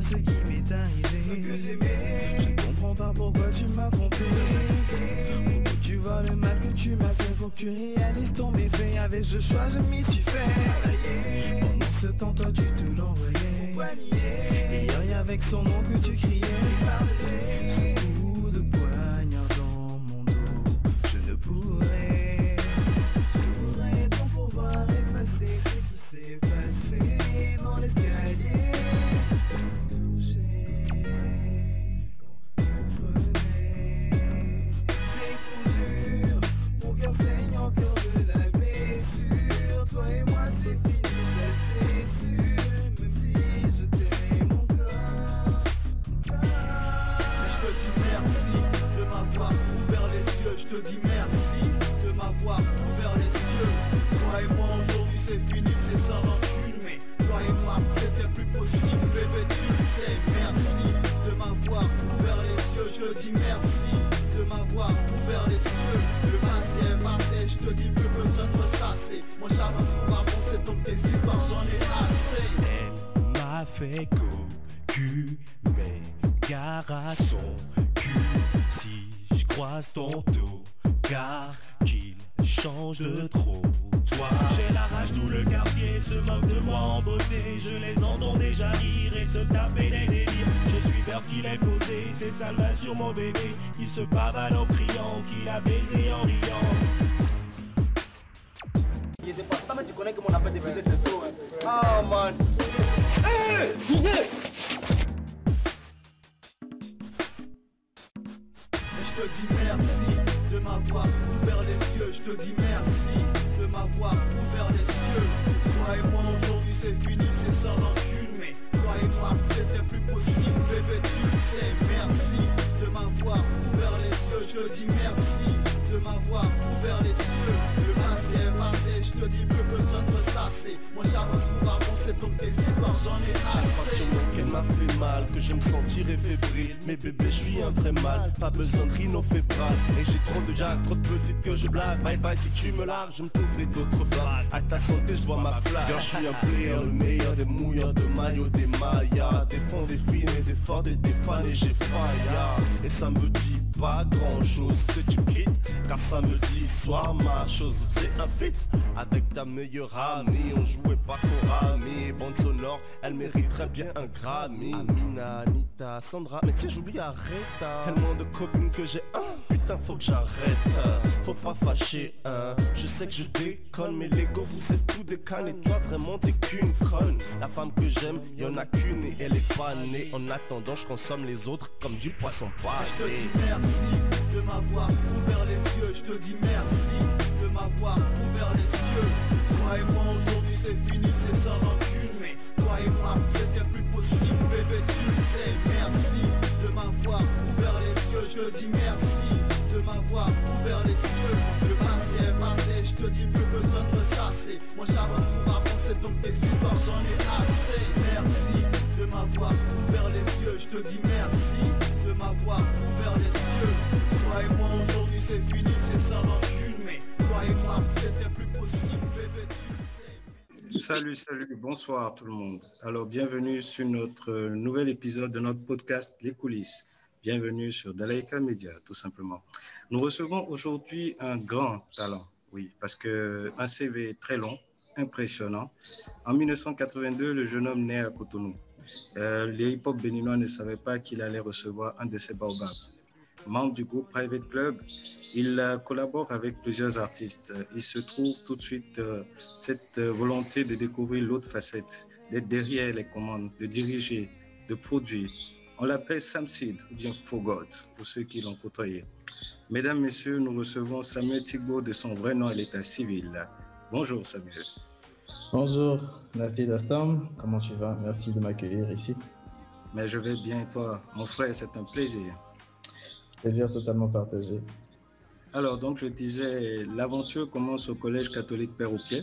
ce qui m'est arrivé. Je comprends pas pourquoi tu m'as trompé. Faut que tu vois le mal que tu m'as fait. Faut que tu réalises ton méfait. Avec ce choix je m'y suis fait. Pendant ce temps toi tu te l'envoyais. Et rien avec son nom que tu criais. Ce coup de poignard dans mon dos. Je ne pourrais ton pouvoir effacer ce qui s'est passé dans l'escalier. Touché quand on prenait. C'est trop dur, mon cœur saigne encore de la blessure. Toi et moi c'est fini, ça c'est sûr. Même si je t'aime encore. Mais je te dis merci de m'avoir ouvert les yeux. Je te dis merci de m'avoir ouvert les yeux. Toi et moi aujourd'hui c'est fini, c'est sans rancune. Mais toi et moi c'était plus possible. Bébé tu le sais, merci de m'avoir ouvert les yeux. Je te dis merci de m'avoir ouvert les yeux. Le passé est passé, je te dis plus besoin de ressasser. Moi j'avance pour avancer donc tes histoires j'en ai assez. Elle m'a fait cocumer, gare à son cul. Si je croise ton dos, car qu'il change de trop. Toi, j'ai la rage, tout le quartier se moque de moi en beauté. Je les entends déjà rire et se taper des délires. Je suis vert qu'il est posé, c'est sale main sur mon bébé. Il se pavane en criant qu'il a baisé en riant. Il était pas ça, mais tu connais que mon appel de baiser c'est trop. Ah man. Hey, je te dis merci de m'avoir ouvert les yeux. Je te dis merci de m'avoir ouvert les yeux. Toi et moi aujourd'hui c'est fini, c'est sans rancune. Mais toi et moi c'était plus possible. Bébé tu le sais, merci de m'avoir ouvert les yeux. Je te dis merci de m'avoir ouvert les yeux. Le passé est passé, je te dis plus besoin de ressasser. Moi j'avance pour avancer donc tes histoires j'en ai assez. Qu'elle m'a fait mal, que je me sentirais fébrile. Mais bébé, je suis un vrai mal, pas besoin de rhino fébrile. Et j'ai trop de jack, trop de petites que je blague. Bye bye, si tu me largues, je me trouverai d'autres blagues. À ta santé, je vois ma flamme. Car je suis un player, le meilleur des mouilleurs, de maillots, des maillas. Des fonds, des fines et des forts, des fans et j'ai faille. Et ça me dit pas grand chose que tu quittes, car ça me dit soir ma chose. C'est un feat avec ta meilleure amie. On jouait pas Korami, bande sonore, elle mérite très bien un Grammy. Amina, Anita, Sandra, mais tiens j'oublie Aretha. Tellement de copines que j'ai putain faut que j'arrête. Faut pas fâcher je sais que je déconne, mais l'ego vous êtes tout des cannes. Et toi vraiment t'es qu'une conne. La femme que j'aime, y'en a qu'une et elle est fanée. En attendant je consomme les autres comme du poisson pané. Je te dis merci de m'avoir ouvert les yeux. Je te dis merci de m'avoir ouvert les yeux. Toi et moi aujourd'hui c'est fini, c'est sans rancune. Mais toi et moi c'était plus possible. Bébé tu le sais, merci de m'avoir ouvert les yeux. Je te dis merci de m'avoir ouvert les yeux. Le passé est passé, je te dis plus besoin de ressasser. Moi j'avance pour avancer donc tes histoires j'en ai assez. Merci de m'avoir ouvert les yeux. Je te dis merci de m'avoir ouvert les yeux. Toi et moi aujourd'hui c'est fini, c'est sans rancune. Mais toi et moi c'était plus possible. Bébé tu le sais. Salut, bonsoir tout le monde. Alors, bienvenue sur notre nouvel épisode de notre podcast Les Coulisses. Bienvenue sur Dalaïka Media, tout simplement. Nous recevons aujourd'hui un grand talent, oui, parce qu'un CV très long, impressionnant. En 1982, le jeune homme naît à Cotonou. Les hip-hop béninois ne savaient pas qu'il allait recevoir un de ces baobabs. Membre du groupe Private Club, il collabore avec plusieurs artistes. Il se trouve tout de suite cette volonté de découvrir l'autre facette, d'être derrière les commandes, de diriger, de produire. On l'appelle Samsid ou bien Fogod, pour ceux qui l'ont côtoyé. Mesdames, Messieurs, nous recevons Samuel Tigbo de son vrai nom à l'état civil. Bonjour Samuel. Bonjour Nasty Dastam, comment tu vas? Merci de m'accueillir ici. Mais je vais bien et toi? Mon frère, c'est un plaisir. Plaisir totalement partagé. Alors, donc, je disais, l'aventure commence au collège catholique Père Aupier.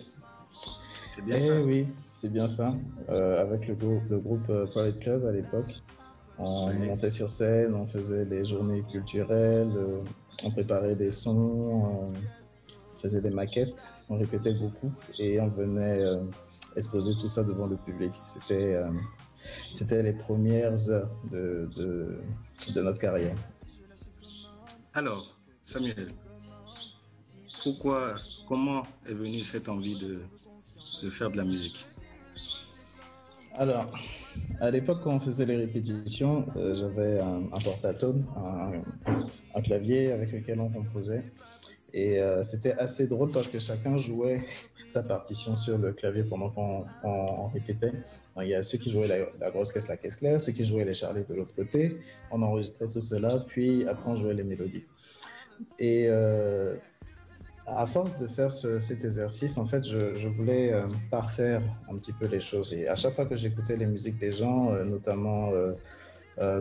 C'est bien ça? Oui, c'est bien ça. Avec le groupe Private Club à l'époque, on montait sur scène, on faisait des journées culturelles, on préparait des sons, on faisait des maquettes, on répétait beaucoup et on venait exposer tout ça devant le public. C'était c'était les premières heures de notre carrière. Alors, Samuel, comment est venue cette envie de faire de la musique? Alors, à l'époque, quand on faisait les répétitions, j'avais un portatone, un clavier avec lequel on composait. Et c'était assez drôle parce que chacun jouait sa partition sur le clavier pendant qu'on répétait. Donc, il y a ceux qui jouaient la grosse caisse, la caisse claire, ceux qui jouaient les charlettes de l'autre côté. On enregistrait tout cela, puis après on jouait les mélodies. Et à force de faire cet exercice, en fait, je voulais parfaire un petit peu les choses. Et à chaque fois que j'écoutais les musiques des gens, notamment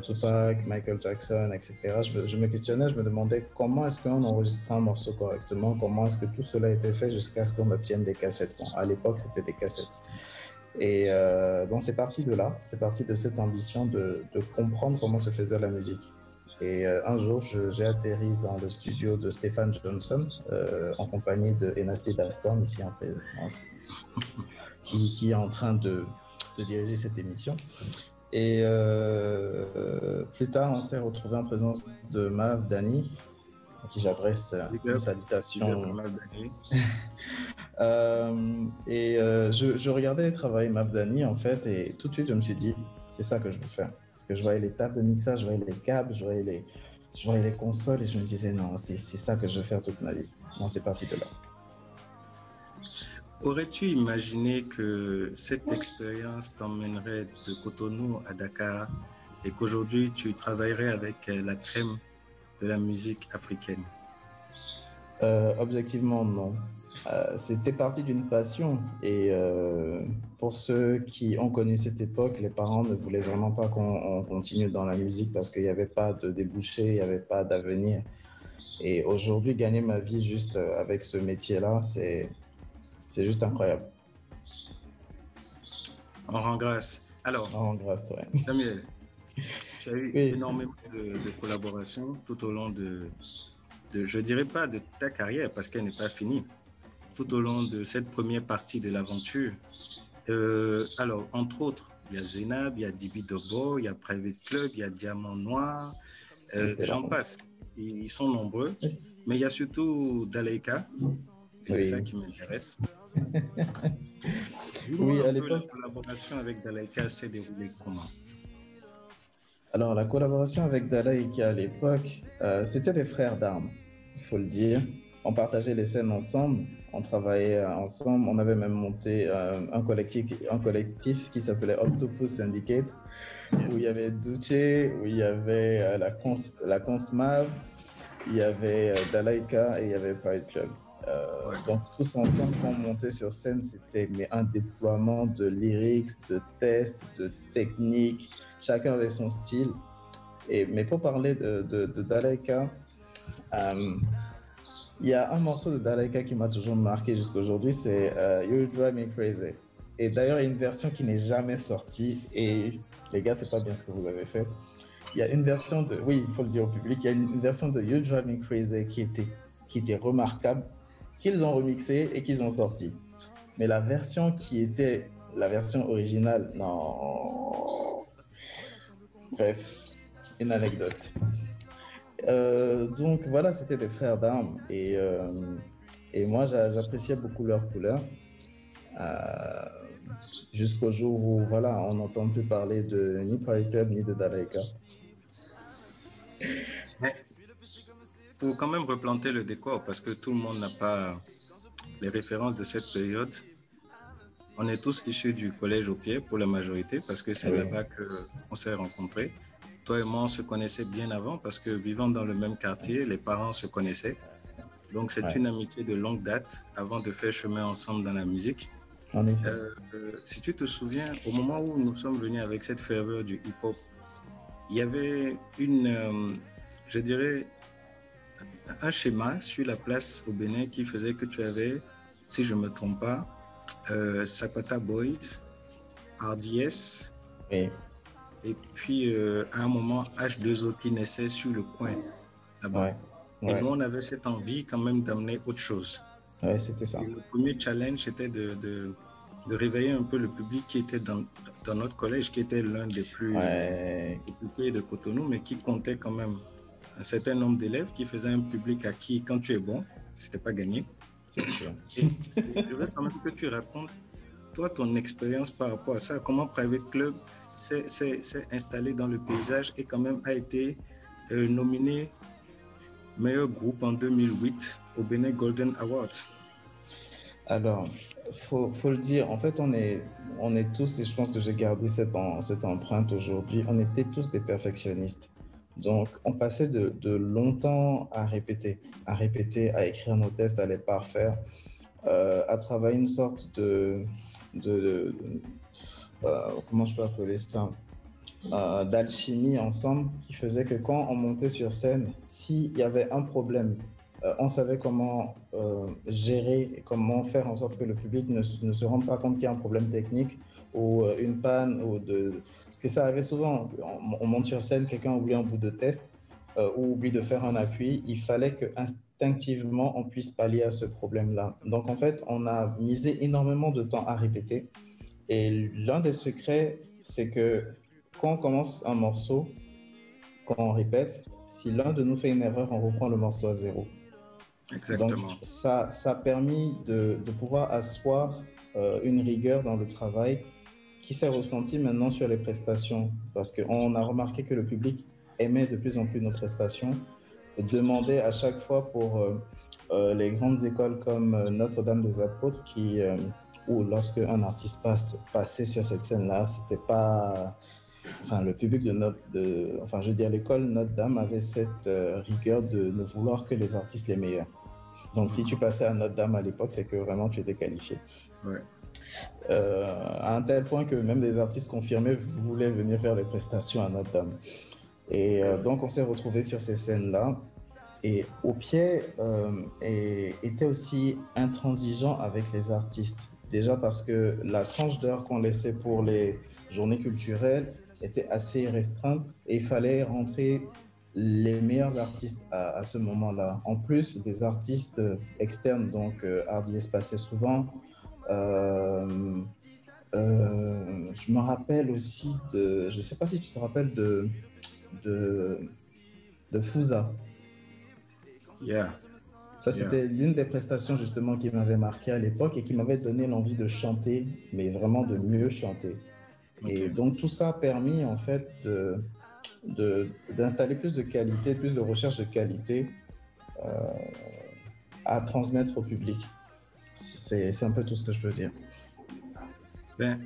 Tupac, Michael Jackson, etc., je me questionnais, je me demandais comment est-ce qu'on enregistrait un morceau correctement, comment est-ce que tout cela a été fait jusqu'à ce qu'on obtienne des cassettes. Bon, à l'époque, c'était des cassettes. Et donc, c'est parti de là, c'est parti de cette ambition de comprendre comment se faisait la musique. Et un jour, j'ai atterri dans le studio de Stephan Johnson en compagnie de Enasty Dastorm, ici en présence, qui est en train de diriger cette émission. Et plus tard, on s'est retrouvé en présence de Mav Dani, à qui j'adresse une salutation. Je regardais travailler Mav Dani, en fait, et tout de suite, je me suis dit, c'est ça que je veux faire. Parce que je voyais les tables de mixage, je voyais les câbles, je voyais les consoles, et je me disais, non, c'est ça que je veux faire toute ma vie. Non, c'est parti de là. Aurais-tu imaginé que cette expérience t'emmènerait de Cotonou à Dakar et qu'aujourd'hui tu travaillerais avec la crème de la musique africaine? Objectivement, non. C'était parti d'une passion et pour ceux qui ont connu cette époque, les parents ne voulaient vraiment pas qu'on continue dans la musique parce qu'il n'y avait pas de débouché, il n'y avait pas d'avenir. Et aujourd'hui, gagner ma vie juste avec ce métier-là, c'est juste incroyable. On rend grâce. Alors, on rend grâce, ouais. Samuel, tu as eu énormément de collaborations tout au long je dirais pas de ta carrière parce qu'elle n'est pas finie, tout au long de cette première partie de l'aventure. Alors, entre autres, il y a Zénab, il y a Dibi Dobo, il y a Private Club, il y a Diamant Noir, j'en passe. Ils sont nombreux, mais il y a surtout Dalaika, et c'est ça qui m'intéresse. Oui, à l'époque. La collaboration avec Dalaika s'est déroulée comment? Alors, la collaboration avec Dalaika à l'époque, c'était des frères d'armes, il faut le dire. On partageait les scènes ensemble, on travaillait ensemble, on avait même monté un collectif qui s'appelait Octopus Syndicate, où il y avait Duce, où il y avait la Consmav, il y avait Dalaika et il y avait Pride Club. Donc tous ensemble, quand on montait sur scène, c'était un déploiement de lyrics, de tests, de techniques. Chacun avait son style. Mais pour parler de Dalaika, il y a un morceau de Dalaika qui m'a toujours marqué jusqu'à aujourd'hui, c'est You Drive Me Crazy. Et d'ailleurs, il y a une version qui n'est jamais sortie. Et les gars, c'est pas bien ce que vous avez fait. Il y a une version de, oui, il faut le dire au public, il y a une version de You Drive Me Crazy qui était remarquable, qu'ils ont remixé et qu'ils ont sorti. Mais la version qui était la version originale, non. Bref, une anecdote. Donc voilà, c'était des frères d'armes et moi j'appréciais beaucoup leur couleur jusqu'au jour où voilà, on n'entend plus parler de ni Pride Club ni de Dalaika. Mais faut quand même replanter le décor parce que tout le monde n'a pas les références de cette période. On est tous issus du collège au pied pour la majorité parce que c'est là-bas qu'on s'est rencontrés. Toi et moi, on se connaissait bien avant parce que vivant dans le même quartier, les parents se connaissaient. Donc, c'est une amitié de longue date avant de faire chemin ensemble dans la musique. En effet. Si tu te souviens, au moment où nous sommes venus avec cette ferveur du hip-hop, il y avait je dirais, un schéma sur la place au Bénin qui faisait que tu avais, si je ne me trompe pas, Sapata Boys, RDS, oui. Et puis à un moment H2O qui naissait sur le coin là-bas. Et nous on avait cette envie quand même d'amener autre chose. Ouais, c'était ça. Et le premier challenge c'était de de réveiller un peu le public qui était dans notre collège, qui était l'un des plus réputés de Cotonou, mais qui comptait quand même un certain nombre d'élèves, qui faisait un public à qui, quand tu es bon, c'était pas gagné. C'est sûr. Et je veux quand même que tu racontes, toi, ton expérience par rapport à ça, comment Private Club s'est installé dans le paysage et quand même a été nominé meilleur groupe en 2008 au Bénin Golden Awards. Alors, faut le dire, en fait, on est tous, et je pense que j'ai gardé cette empreinte aujourd'hui, on était tous des perfectionnistes. Donc, on passait de longtemps à répéter, à écrire nos tests, à les parfaire, à travailler une sorte comment je peux appeler ça, d'alchimie ensemble, qui faisait que quand on montait sur scène, s'il y avait un problème, on savait comment gérer et comment faire en sorte que le public ne se rende pas compte qu'il y a un problème technique ou une panne. Parce que ça arrivait souvent, on monte sur scène, quelqu'un oublie un bout de test ou oublie de faire un appui. Il fallait que instinctivement on puisse pallier à ce problème-là. Donc en fait, on a misé énormément de temps à répéter. Et l'un des secrets, c'est que quand on commence un morceau, quand on répète, si l'un de nous fait une erreur, on reprend le morceau à zéro. Exactement. Donc, ça a permis de pouvoir asseoir une rigueur dans le travail qui s'est ressentie maintenant sur les prestations, parce qu'on a remarqué que le public aimait de plus en plus nos prestations, demandait à chaque fois pour les grandes écoles comme Notre-Dame des Apôtres, où lorsque un artiste passait sur cette scène-là, c'était pas... Enfin, le public l'école Notre-Dame avait cette rigueur de ne vouloir que les artistes les meilleurs. Donc, si tu passais à Notre-Dame à l'époque, c'est que vraiment tu étais qualifié. Ouais. À un tel point que même des artistes confirmés voulaient venir faire les prestations à Notre-Dame. Et donc, on s'est retrouvés sur ces scènes-là. Et au pied, était aussi intransigeant avec les artistes. Déjà parce que la tranche d'heure qu'on laissait pour les journées culturelles était assez restreinte et il fallait rentrer les meilleurs artistes à ce moment-là. En plus des artistes externes, donc Hardy passait souvent. Je me rappelle aussi je ne sais pas si tu te rappelles de Fouza. Yeah. Ça, c'était l'une des prestations justement qui m'avait marqué à l'époque et qui m'avait donné l'envie de chanter, mais vraiment de mieux chanter. Okay. Et donc, tout ça a permis en fait d'installer plus de qualité, plus de recherche de qualité à transmettre au public. C'est un peu tout ce que je peux dire. Ben,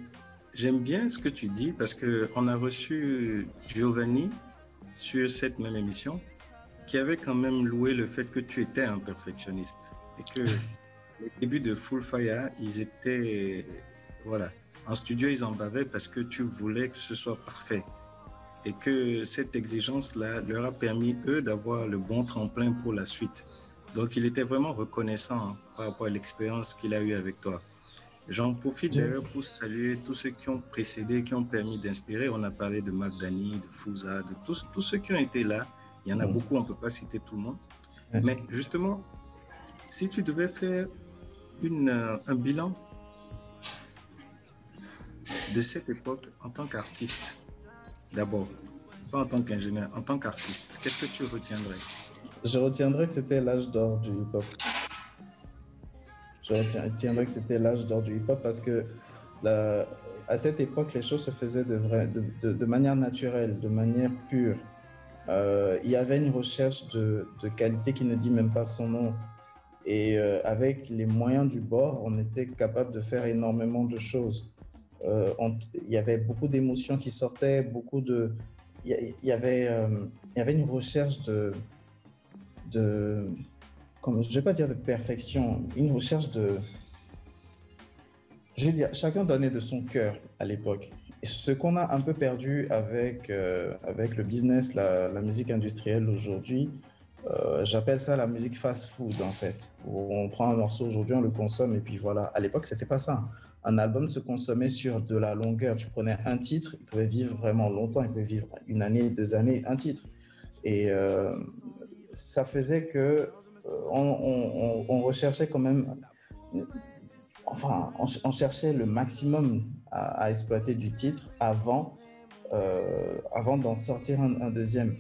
j'aime bien ce que tu dis parce qu'on a reçu Giovanni sur cette même émission qui avait quand même loué le fait que tu étais un perfectionniste et que les débuts de Full Fire, ils étaient, voilà, en studio, ils en bavaient parce que tu voulais que ce soit parfait et que cette exigence-là leur a permis, eux, d'avoir le bon tremplin pour la suite. Donc, il était vraiment reconnaissant par rapport à l'expérience qu'il a eue avec toi. J'en profite d'ailleurs pour saluer tous ceux qui ont précédé, qui ont permis d'inspirer. On a parlé de Magdani, de Fouza, de tous ceux qui ont été là. Il y en a beaucoup, on ne peut pas citer tout le monde. Mais justement, si tu devais faire un bilan de cette époque en tant qu'artiste, d'abord, pas en tant qu'ingénieur, en tant qu'artiste, qu'est-ce que tu retiendrais? Je retiendrais que c'était l'âge d'or du hip-hop. Je retiendrai que c'était l'âge d'or du hip-hop parce que à cette époque, les choses se faisaient de manière naturelle, de manière pure. Il y avait une recherche de qualité qui ne dit même pas son nom. Et avec les moyens du bord, on était capable de faire énormément de choses. Il y avait beaucoup d'émotions qui sortaient, il y avait une recherche je ne vais pas dire de perfection, une recherche je vais dire, chacun donnait de son cœur à l'époque. Et ce qu'on a un peu perdu avec le business, la musique industrielle aujourd'hui, j'appelle ça la musique fast-food en fait. Où on prend un morceau aujourd'hui, on le consomme et puis voilà. À l'époque, c'était pas ça. Un album se consommait sur de la longueur. Tu prenais un titre, il pouvait vivre vraiment longtemps, il pouvait vivre 1 année, 2 années, un titre. Et ça faisait que on recherchait quand même enfin, on cherchait le maximum à exploiter du titre avant d'en sortir un deuxième.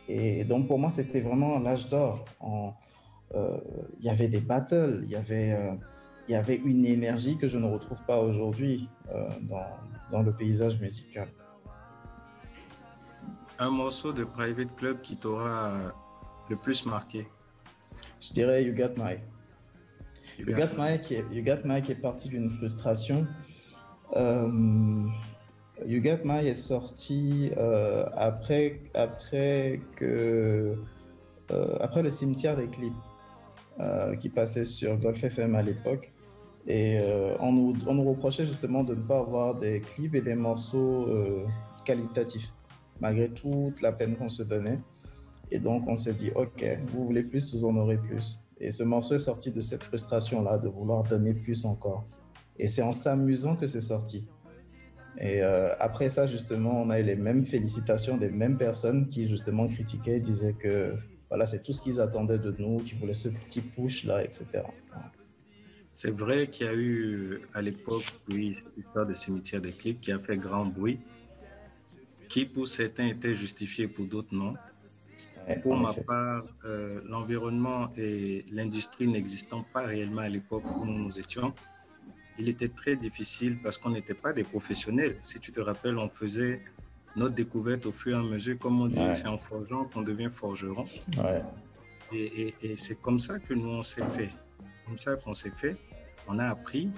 Et donc, pour moi, c'était vraiment l'âge d'or. Il y avait des battles, il y avait une énergie que je ne retrouve pas aujourd'hui dans le paysage musical. Un morceau de Private Club qui t'aura le plus marqué? Je dirais You Got My. You Got My qui est parti d'une frustration. You Got My est sorti après le cimetière des clips qui passait sur Golf FM à l'époque. Et on nous reprochait justement de ne pas avoir des clips et des morceaux qualitatifs, malgré toute la peine qu'on se donnait. Et donc, on s'est dit, OK, vous voulez plus, vous en aurez plus. Et ce morceau est sorti de cette frustration-là, de vouloir donner plus encore. Et c'est en s'amusant que c'est sorti. Et après ça, justement, on a eu les mêmes félicitations des mêmes personnes qui, justement, critiquaient, disaient que voilà, c'est tout ce qu'ils attendaient de nous, qu'ils voulaient ce petit push-là, etc. C'est vrai qu'il y a eu à l'époque, oui, cette histoire de cimetière des clips qui a fait grand bruit, qui pour certains était justifié, pour d'autres non. Ouais, pour ma part, l'environnement et l'industrie n'existant pas réellement à l'époque où nous étions, il était très difficile parce qu'on n'était pas des professionnels. Si tu te rappelles, on faisait notre découverte au fur et à mesure. Comme on dit, c'est en forgeant qu'on devient forgeron. Ouais. Et c'est comme ça que nous, on s'est fait. Comme ça qu'on s'est fait. On a appris.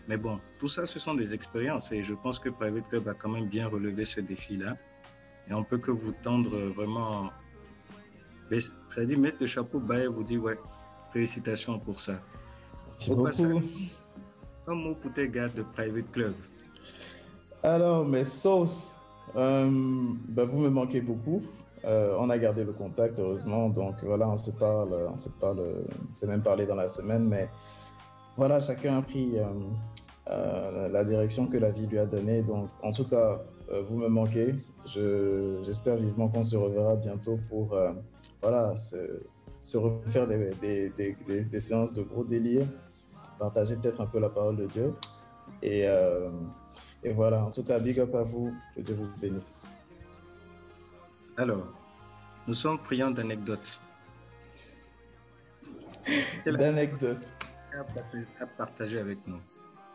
Mais bon, tout ça, ce sont des expériences. Et je pense que Private Club a quand même bien relevé ce défi-là. Et on peut que vous tendre vraiment... C'est-à-dire mettre le chapeau bas et vous dire, ouais, félicitations pour ça. Merci beaucoup. Un mot pour tes gars de Private Club. Alors, mes sauces, vous me manquez beaucoup. On a gardé le contact, heureusement. Donc voilà, on se parle, on s'est même parlé dans la semaine. Mais voilà, chacun a pris la direction que la vie lui a donnée. Donc en tout cas, vous me manquez. J'espère vivement qu'on se reverra bientôt pour voilà, se refaire des séances de gros délire. Partager peut-être un peu la parole de Dieu. Et voilà, en tout cas, big up à vous, que Dieu vous bénisse. Alors, nous sommes friands d'anecdotes. D'anecdotes. À partager avec nous.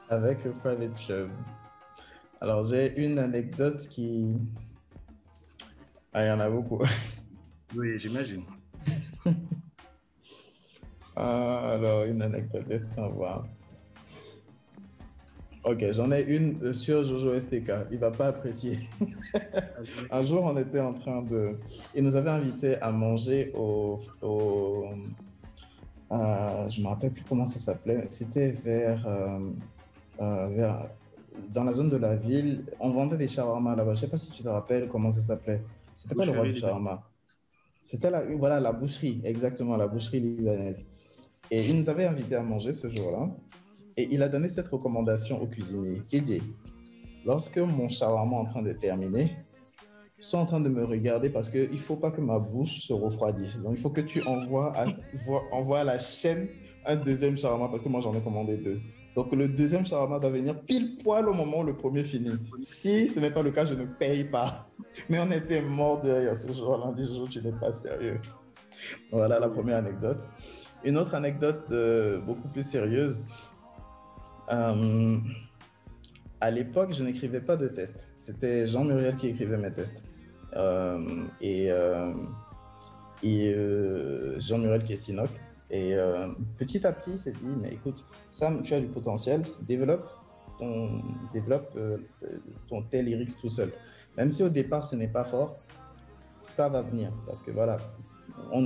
Avec le Private Club. Alors, j'ai une anecdote qui... Ah, il y en a beaucoup. Oui, j'imagine. Alors, une anecdote, laisse-moi voir. Ok, j'en ai une sur Jojo STK. Il ne va pas apprécier. Un jour, on était en train de... Il nous avait invités à manger je ne me rappelle plus comment ça s'appelait. C'était dans la zone de la ville. On vendait des shawarma là-bas. Je ne sais pas si tu te rappelles comment ça s'appelait. C'était pas le roi du shawarma. C'était la boucherie, exactement, la boucherie libanaise. Et il nous avait invités à manger ce jour-là. Et il a donné cette recommandation au cuisinier. Il dit, lorsque mon shawarma est en train de terminer, ils sont en train de me regarder parce qu'il ne faut pas que ma bouche se refroidisse. Donc, il faut que tu envoies à la chaîne un deuxième shawarma parce que moi, j'en ai commandé 2. Donc, le deuxième shawarma doit venir pile poil au moment où le premier finit. Si ce n'est pas le cas, je ne paye pas. Mais on était morts de rire ce jour-là. On dit, Jojo, tu n'es pas sérieux. Voilà la première anecdote. Une autre anecdote beaucoup plus sérieuse. À l'époque, je n'écrivais pas de tests. C'était Jean Muriel qui écrivait mes tests. Jean Muriel qui est Sinoc. Et petit à petit, il s'est dit, mais écoute, Sam, tu as du potentiel, développe ton tel lyrics tout seul. Même si au départ, ce n'est pas fort, ça va venir. Parce que voilà, quand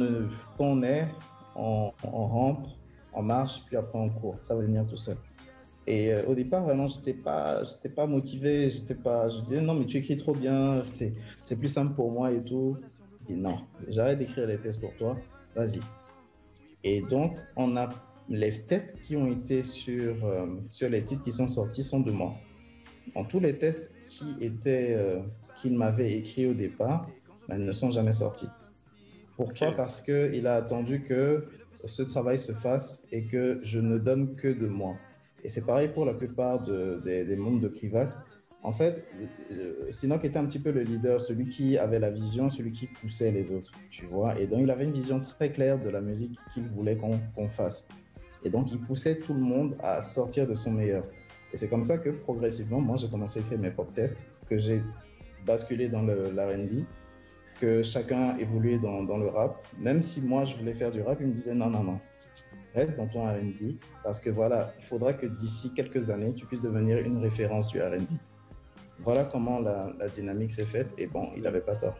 on est, on rampe, on marche, puis après on court. Ça va venir tout seul. Et au départ, vraiment, j'étais pas motivé. Je disais, non, mais tu écris trop bien, c'est plus simple pour moi et tout. Je dis, non, j'arrête d'écrire les tests pour toi, vas-y. Et donc, les tests qui ont été sur les titres qui sont sortis sont de moi. Donc, tous les tests qu'il m'avait écrits au départ, ne sont jamais sortis. Pourquoi? Okay. Parce qu'il a attendu que ce travail se fasse et que je ne donne que de moi. Et c'est pareil pour la plupart des membres de Private. En fait, Sinok était un petit peu le leader, celui qui avait la vision, celui qui poussait les autres, tu vois. Et donc, il avait une vision très claire de la musique qu'il voulait qu'on fasse. Et donc, il poussait tout le monde à sortir de son meilleur. Et c'est comme ça que, progressivement, moi, j'ai commencé à faire mes pop tests, que j'ai basculé dans l'R&B, que chacun évoluait dans le rap. Même si moi, je voulais faire du rap, il me disait non, non, non, reste dans ton R&B, parce que voilà, il faudra que d'ici quelques années, tu puisses devenir une référence du R&B. Voilà comment la dynamique s'est faite, et bon, il n'avait pas tort.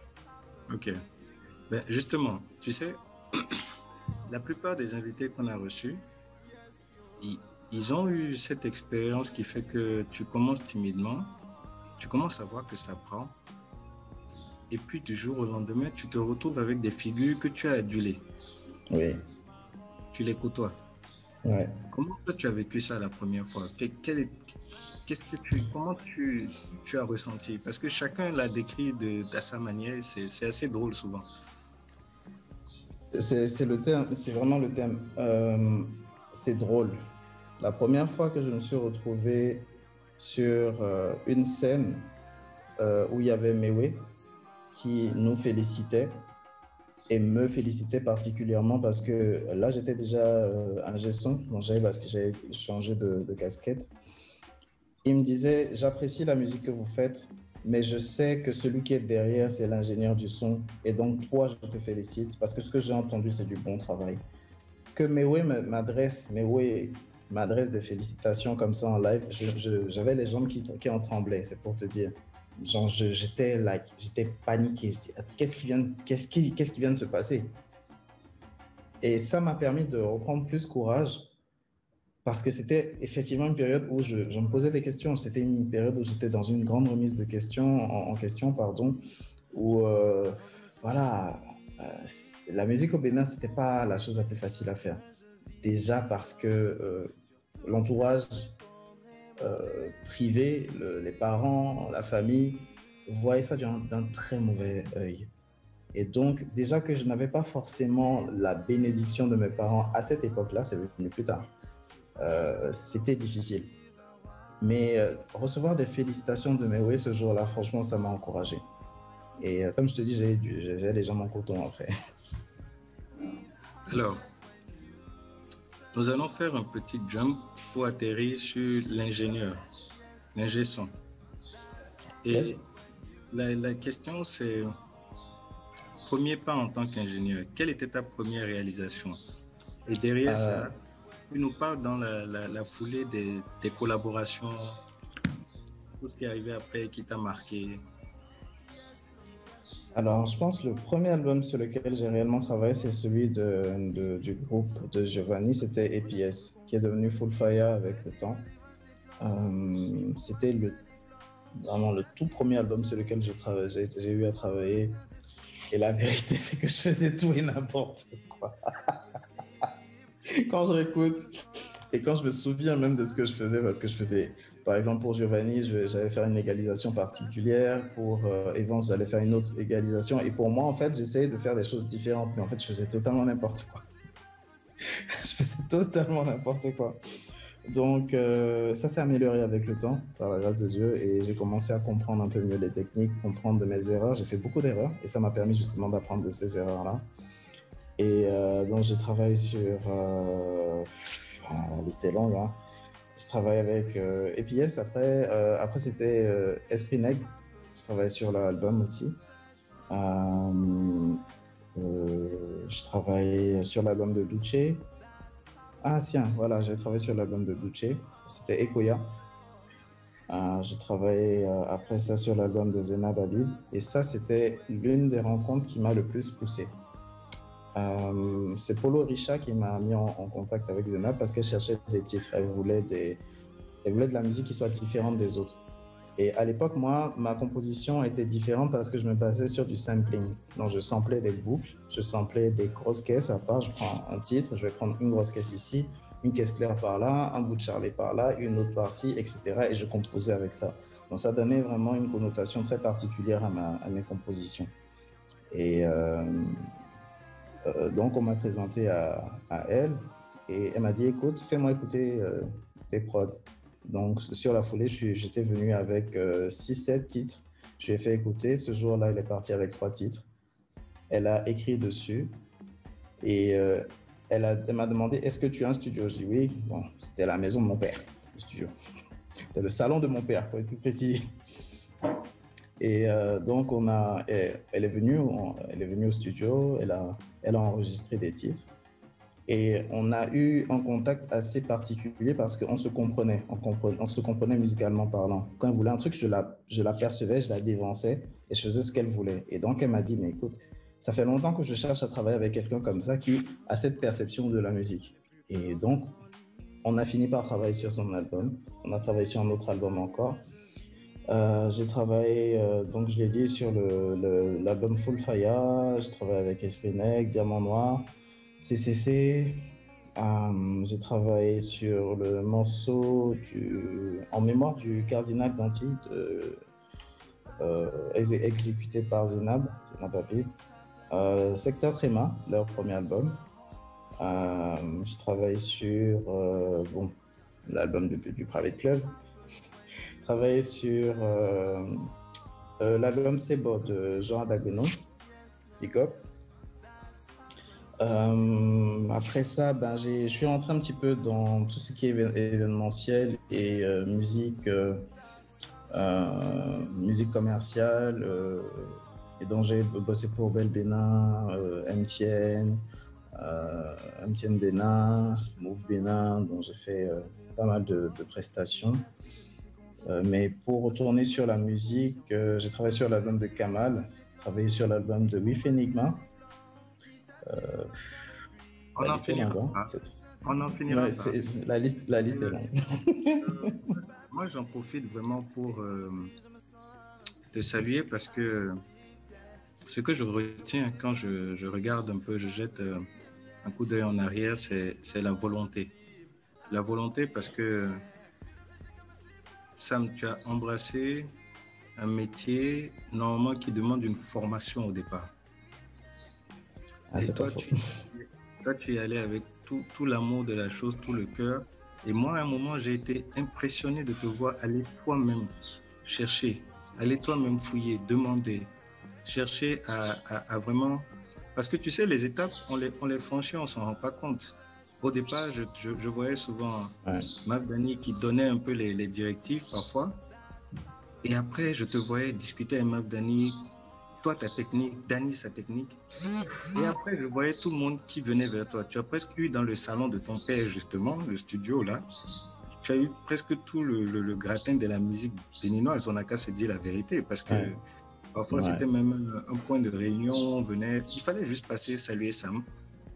Ok. Ben, justement, tu sais, la plupart des invités qu'on a reçus, ils ont eu cette expérience qui fait que tu commences timidement, tu commences à voir que ça prend, et puis du jour au lendemain, tu te retrouves avec des figures que tu as adulées. Oui. Tu les côtoies. Ouais. Comment toi tu as vécu ça la première fois? Comment tu as ressenti? Parce que chacun l'a décrit à sa manière, c'est assez drôle souvent. C'est le thème, c'est vraiment le thème. C'est drôle. La première fois que je me suis retrouvé sur une scène où il y avait Mewe qui nous félicitait et me félicitait particulièrement parce que là j'étais déjà ingé son, parce que j'avais changé de casquette. Il me disait, j'apprécie la musique que vous faites, mais je sais que celui qui est derrière, c'est l'ingénieur du son. Et donc, toi, je te félicite parce que ce que j'ai entendu, c'est du bon travail. Que Mewe m'adresse des félicitations comme ça en live, j'avais les jambes qui en tremblaient, c'est pour te dire. Genre, j'étais paniqué. Je dis, qu'est-ce qui vient de se passer? Et ça m'a permis de reprendre plus courage. Parce que c'était effectivement une période où je me posais des questions. C'était une période où j'étais dans une grande remise de questions, en question, pardon, où, voilà, la musique au Bénin, c'était pas la chose la plus facile à faire. Déjà parce que l'entourage privé, les parents, la famille, voyaient ça d'un très mauvais œil. Et donc, déjà que je n'avais pas forcément la bénédiction de mes parents à cette époque-là, c'est venu plus tard. C'était difficile. Mais recevoir des félicitations de Mewe ce jour-là, franchement, ça m'a encouragé. Et comme je te dis, j'ai les jambes en coton après. Alors, nous allons faire un petit jump pour atterrir sur l'ingé son. Et yes. La question, c'est, premier pas en tant qu'ingénieur, quelle était ta première réalisation? Et derrière ça, tu nous parles dans la foulée des collaborations, tout ce qui est arrivé après, qui t'a marqué. Alors, je pense que le premier album sur lequel j'ai réellement travaillé, c'est celui du groupe de Giovanni, c'était APS, qui est devenu Full Fire avec le temps. C'était vraiment le tout premier album sur lequel j'ai eu à travailler. Et la vérité, c'est que je faisais tout et n'importe quoi. Quand je réécoute et quand je me souviens même de ce que je faisais, parce que je faisais, par exemple pour Giovanni, j'allais faire une égalisation particulière, pour Evans, j'allais faire une autre égalisation, et pour moi, en fait, j'essayais de faire des choses différentes, mais en fait, je faisais totalement n'importe quoi. Je faisais totalement n'importe quoi. Donc, ça s'est amélioré avec le temps, par la grâce de Dieu, et j'ai commencé à comprendre un peu mieux les techniques, comprendre de mes erreurs. J'ai fait beaucoup d'erreurs, et ça m'a permis justement d'apprendre de ces erreurs-là. Et donc, j'ai travaillé sur... la liste est longue, hein. Je travaille avec APS, après c'était Esprit Nègre. Je travaille sur l'album aussi. Je travaille sur l'album de Duce. Ah tiens, voilà, j'ai travaillé sur l'album de Duce. C'était Ekoya. J'ai travaillé après ça sur l'album de Zena Babib. Et ça, c'était l'une des rencontres qui m'a le plus poussé. C'est Polo Richa qui m'a mis en contact avec Zena parce qu'elle cherchait des titres. Elle voulait de la musique qui soit différente des autres. Et à l'époque, moi, ma composition était différente parce que je me basais sur du sampling. Donc, je samplais des boucles, je samplais des grosses caisses à part. Je prends un titre, je vais prendre une grosse caisse ici, une caisse claire par là, un bout de charlet par là, une autre par-ci, etc. Et je composais avec ça. Donc, ça donnait vraiment une connotation très particulière à mes compositions. Et donc, on m'a présenté à elle et elle m'a dit, écoute, fais-moi écouter des prods. Donc, sur la foulée, j'étais venu avec 6-7 titres. Je lui ai fait écouter. Ce jour-là, elle est partie avec 3 titres. Elle a écrit dessus et elle m'a demandé, est-ce que tu as un studio? Je dis oui. Bon, c'était à la maison de mon père, le studio. C'était le salon de mon père, pour être plus précis. Et donc, elle est venue au studio, elle a enregistré des titres. Et on a eu un contact assez particulier parce qu'on se comprenait, on se comprenait musicalement parlant. Quand elle voulait un truc, je la percevais, je la dévançais et je faisais ce qu'elle voulait. Et donc, elle m'a dit, mais écoute, ça fait longtemps que je cherche à travailler avec quelqu'un comme ça qui a cette perception de la musique. Et donc, on a fini par travailler sur son album. On a travaillé sur un autre album encore. J'ai travaillé, donc je l'ai dit, sur l'album Full Fire. J'ai travaillé avec Esprit Neg, Diamant Noir, CCC. J'ai travaillé sur le morceau En mémoire du Cardinal Danty, exécuté par Zénab Habib. Secteur Tréma, leur premier album. Je travaille sur l'album du Private Club. Je travaille sur l'album C'est beau de Jean Adagbenon, Big Up. Après ça, je suis rentré un petit peu dans tout ce qui est événementiel et musique commerciale. Et donc j'ai bossé pour Belle Bénin, MTN Bénin, Move Bénin, dont j'ai fait pas mal de prestations. Mais pour retourner sur la musique, j'ai travaillé sur l'album de Kamal, travaillé sur l'album de Wif Enigma. On en finira. On en finira. Ouais, la liste est longue. Moi, j'en profite vraiment pour te saluer parce que ce que je retiens quand je regarde un peu, je jette un coup d'œil en arrière, c'est la volonté. La volonté parce que Sam, tu as embrassé un métier normalement qui demande une formation au départ. Et toi, tu y allais avec tout l'amour de la chose, tout le cœur. Et moi, à un moment, j'ai été impressionné de te voir aller toi-même chercher, aller toi-même fouiller, demander, chercher à vraiment... Parce que tu sais, les étapes, on les franchit, on ne s'en rend pas compte. Au départ, je voyais souvent Maf Dani qui donnait un peu les directives parfois. Et après, je te voyais discuter avec Maf Dani, toi ta technique, Dani sa technique. Et après, je voyais tout le monde qui venait vers toi. Tu as presque eu dans le salon de ton père, justement, le studio là, tu as eu presque tout le gratin de la musique béninoise. On n'a qu'à se dire la vérité parce que parfois c'était même un point de réunion. On venait, il fallait juste passer, saluer Sam.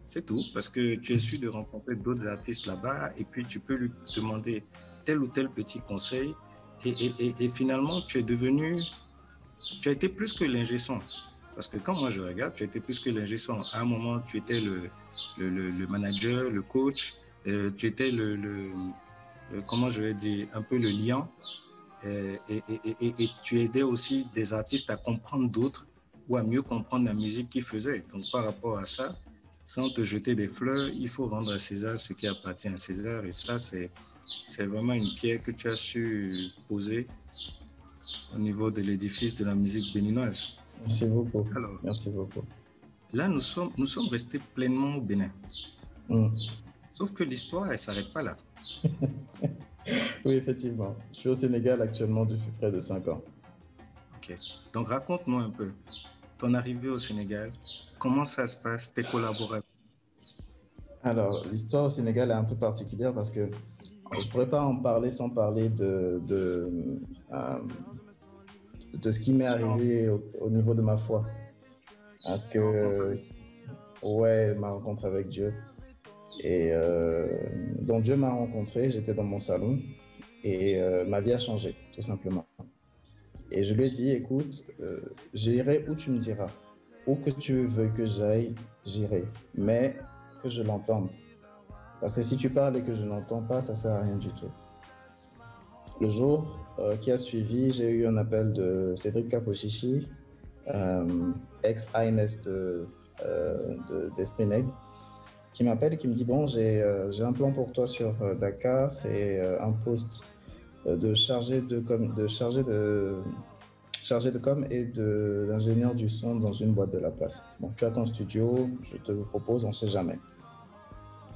C'est tout, parce que tu es sûr de rencontrer d'autres artistes là-bas et puis tu peux lui demander tel ou tel petit conseil et finalement tu as été plus que l'ingé son. Parce que quand moi je regarde, tu as été plus que l'ingé son. À un moment, tu étais le manager, le coach, tu étais comment je vais dire, un peu le lien et tu aidais aussi des artistes à comprendre d'autres ou à mieux comprendre la musique qu'ils faisaient. Donc par rapport à ça, sans te jeter des fleurs, il faut rendre à César ce qui appartient à César. Et ça, c'est vraiment une pierre que tu as su poser au niveau de l'édifice de la musique béninoise. Merci beaucoup. Alors, merci beaucoup. Là, nous sommes restés pleinement au Bénin. Sauf que l'histoire, elle ne s'arrête pas là. Oui, effectivement. Je suis au Sénégal actuellement depuis près de 5 ans. Ok. Donc, raconte-nous un peu ton arrivée au Sénégal. Comment ça se passe, tes collaborateurs? Alors, l'histoire au Sénégal est un peu particulière parce que je ne pourrais pas en parler sans parler de ce qui m'est arrivé au niveau de ma foi. Parce que, ma rencontre avec Dieu. Et donc, Dieu m'a rencontré, j'étais dans mon salon et ma vie a changé, tout simplement. Et je lui ai dit, écoute, j'irai où tu me diras. Où que tu veux que j'aille, j'irai, mais que je l'entende. Parce que si tu parles et que je n'entends pas, ça ne sert à rien du tout. Le jour qui a suivi, j'ai eu un appel de Cédric, ex-INS d'Esprit Neg, qui m'appelle et qui me dit, bon, j'ai un plan pour toi sur Dakar, c'est un poste de chargé de com et d'ingénieur du son dans une boîte de la place. Bon, tu as ton studio, je te le propose, on ne sait jamais.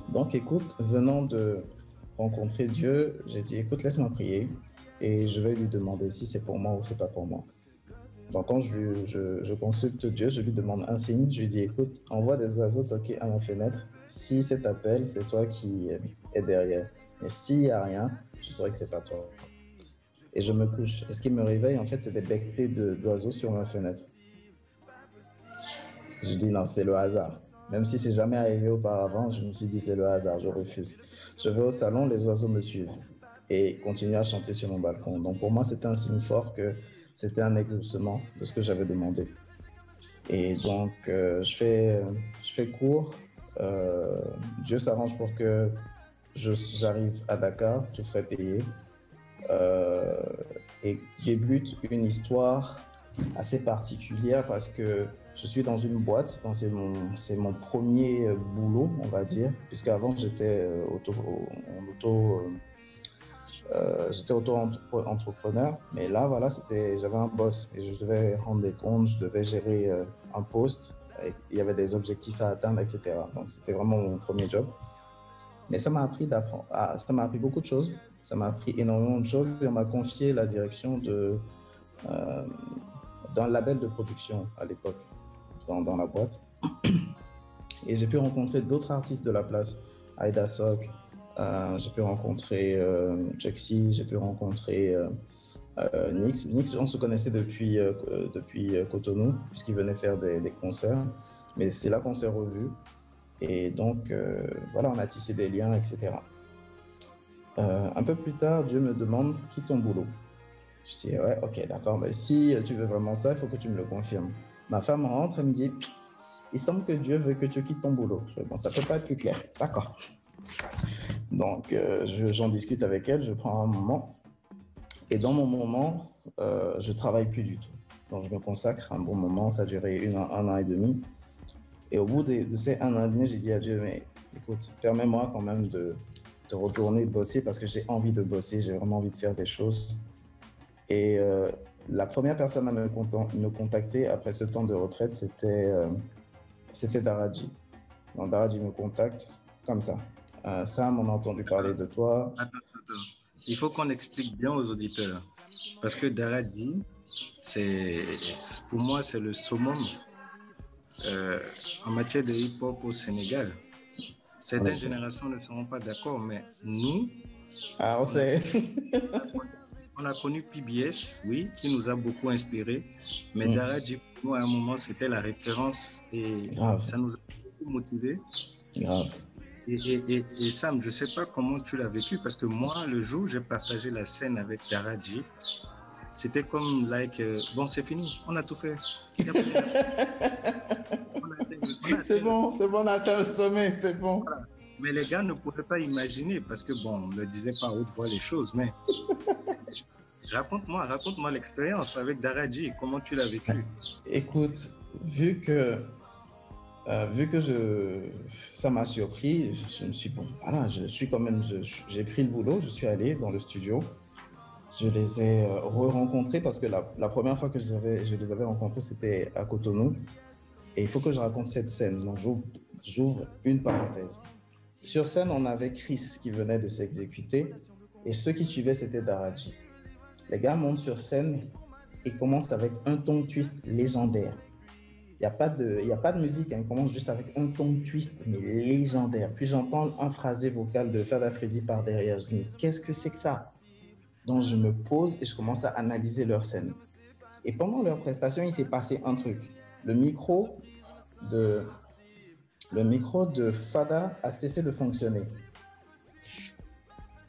Donc écoute, venant de rencontrer Dieu, j'ai dit, écoute, laisse-moi prier et je vais lui demander si c'est pour moi ou c'est pas pour moi. Donc quand je consulte Dieu, je lui demande un signe, je lui dis, écoute, envoie des oiseaux toquer à ma fenêtre. Si cet appel, c'est toi qui es derrière. Mais s'il n'y a rien, je saurai que c'est pas toi. Et je me couche. Et ce qui me réveille, en fait, c'est des becquetés d'oiseaux sur ma fenêtre. Je dis non, c'est le hasard. Même si c'est jamais arrivé auparavant, je me suis dit c'est le hasard, je refuse. Je vais au salon, les oiseaux me suivent et continuent à chanter sur mon balcon. Donc pour moi, c'était un signe fort que c'était un exaucement de ce que j'avais demandé. Et donc, je fais court. Dieu s'arrange pour que j'arrive à Dakar, je ferai payer. Et débute une histoire assez particulière parce que je suis dans une boîte, c'est mon premier boulot, on va dire, puisque avant j'étais auto-entrepreneur, mais là voilà, j'avais un boss et je devais rendre des comptes, je devais gérer un poste, il y avait des objectifs à atteindre, etc. Donc c'était vraiment mon premier job. Mais ça m'a appris beaucoup de choses. Ça m'a appris énormément de choses et on m'a confié la direction d'un label de production à l'époque dans la boîte. Et j'ai pu rencontrer d'autres artistes de la place, Aida Sok, j'ai pu rencontrer Juxi, j'ai pu rencontrer Nix. Nix, on se connaissait depuis Cotonou, puisqu'il venait faire des concerts. Mais c'est là qu'on s'est revus. Et donc, voilà, on a tissé des liens, etc. Un peu plus tard, Dieu me demande « quitte ton boulot ». Je dis « ouais, ok, d'accord, mais si tu veux vraiment ça, il faut que tu me le confirmes ». Ma femme rentre et me dit « il semble que Dieu veut que tu quittes ton boulot ». Je dis « bon, ça ne peut pas être plus clair ». D'accord. Donc, j'en discute avec elle, je prends un moment. Et dans mon moment, je ne travaille plus du tout. Donc, je me consacre un bon moment, ça a duré un an et demi. Et au bout de ces un an et demi, j'ai dit à Dieu « mais écoute, permets-moi quand même de retourner bosser parce que j'ai envie de bosser, j'ai vraiment envie de faire des choses. » Et la première personne à me contacter après ce temps de retraite, c'était Daradji. Donc Daradji me contacte comme ça. Sam, on a entendu parler de toi. Attends. Il faut qu'on explique bien aux auditeurs. Parce que Daradji, pour moi, c'est le summum en matière de hip-hop au Sénégal. Certaines générations ne seront pas d'accord, mais nous... on sait. On a connu PBS, oui, qui nous a beaucoup inspiré, mais Daradji, pour nous, à un moment, c'était la référence et ça nous a beaucoup motivés. Grave. Et Sam, je ne sais pas comment tu l'as vécu, parce que moi, le jour où j'ai partagé la scène avec Daradji, c'était comme, bon, c'est fini, on a tout fait. C'est bon, on a atteint le sommet, c'est bon. Voilà. Mais les gars ne pouvaient pas imaginer, parce que bon, on ne disait pas à haute voix les choses, mais raconte-moi l'expérience avec Daradji, comment tu l'as vécu? Écoute, vu que ça m'a surpris, je me suis dit, bon, voilà, j'ai pris le boulot, je suis allé dans le studio, je les ai re-rencontrés parce que la première fois que je les avais rencontrés, c'était à Cotonou. Et il faut que je raconte cette scène, donc j'ouvre une parenthèse. Sur scène, on avait Chris qui venait de s'exécuter et ceux qui suivaient, c'était Daradji. Les gars montent sur scène et commencent avec un ton twist légendaire. Il n'y a pas de musique, hein, ils commencent juste avec un ton twist mais légendaire. Puis j'entends un phrasé vocal de Fada Freddy par derrière. Je dis, mais qu'est-ce que c'est que ça? Donc je me pose et je commence à analyser leur scène. Et pendant leur prestation, il s'est passé un truc. Le micro de Fada a cessé de fonctionner.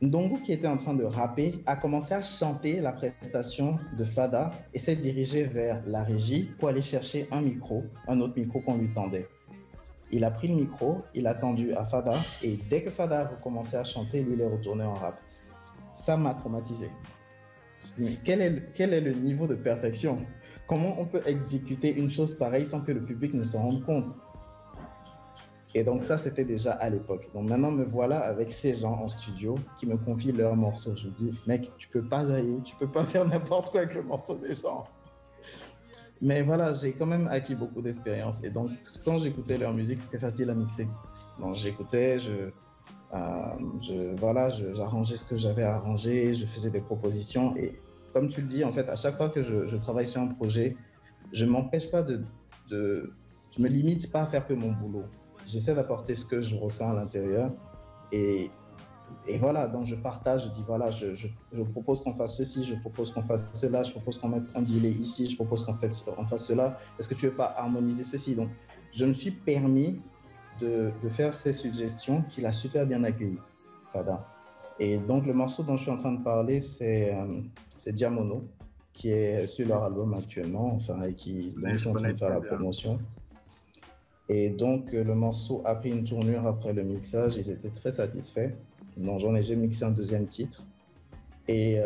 Ndongo, qui était en train de rapper, a commencé à chanter la prestation de Fada et s'est dirigé vers la régie pour aller chercher un autre micro qu'on lui tendait. Il a pris le micro, il a tendu à Fada et dès que Fada a recommencé à chanter, lui, il est retourné en rap. Ça m'a traumatisé. Je dis, quel est le niveau de perfection? Comment on peut exécuter une chose pareille sans que le public ne s'en rende compte? Et donc ça, c'était déjà à l'époque. Donc maintenant, me voilà avec ces gens en studio qui me confient leurs morceaux. Je dis, mec, tu peux pas faire n'importe quoi avec le morceau des gens. Mais voilà, j'ai quand même acquis beaucoup d'expérience. Et donc, quand j'écoutais leur musique, c'était facile à mixer. Donc j'écoutais, j'arrangeais ce que j'avais à arranger, je faisais des propositions. Et comme tu le dis, en fait, à chaque fois que je travaille sur un projet, je ne m'empêche pas je me limite pas à faire que mon boulot. J'essaie d'apporter ce que je ressens à l'intérieur et voilà, donc je partage, je dis voilà, je propose qu'on fasse ceci, je propose qu'on fasse cela, je propose qu'on mette un delay ici, je propose qu'on fasse cela. Est-ce que tu veux pas harmoniser ceci? Donc, je me suis permis de faire ces suggestions qu'il a super bien accueillies, Fada. Et donc, le morceau dont je suis en train de parler, c'est Diamono, qui est sur leur album actuellement, enfin, et qui sont en train de faire la promotion. Et donc, le morceau a pris une tournure après le mixage, ils étaient très satisfaits. Donc, j'ai mixé un deuxième titre. Et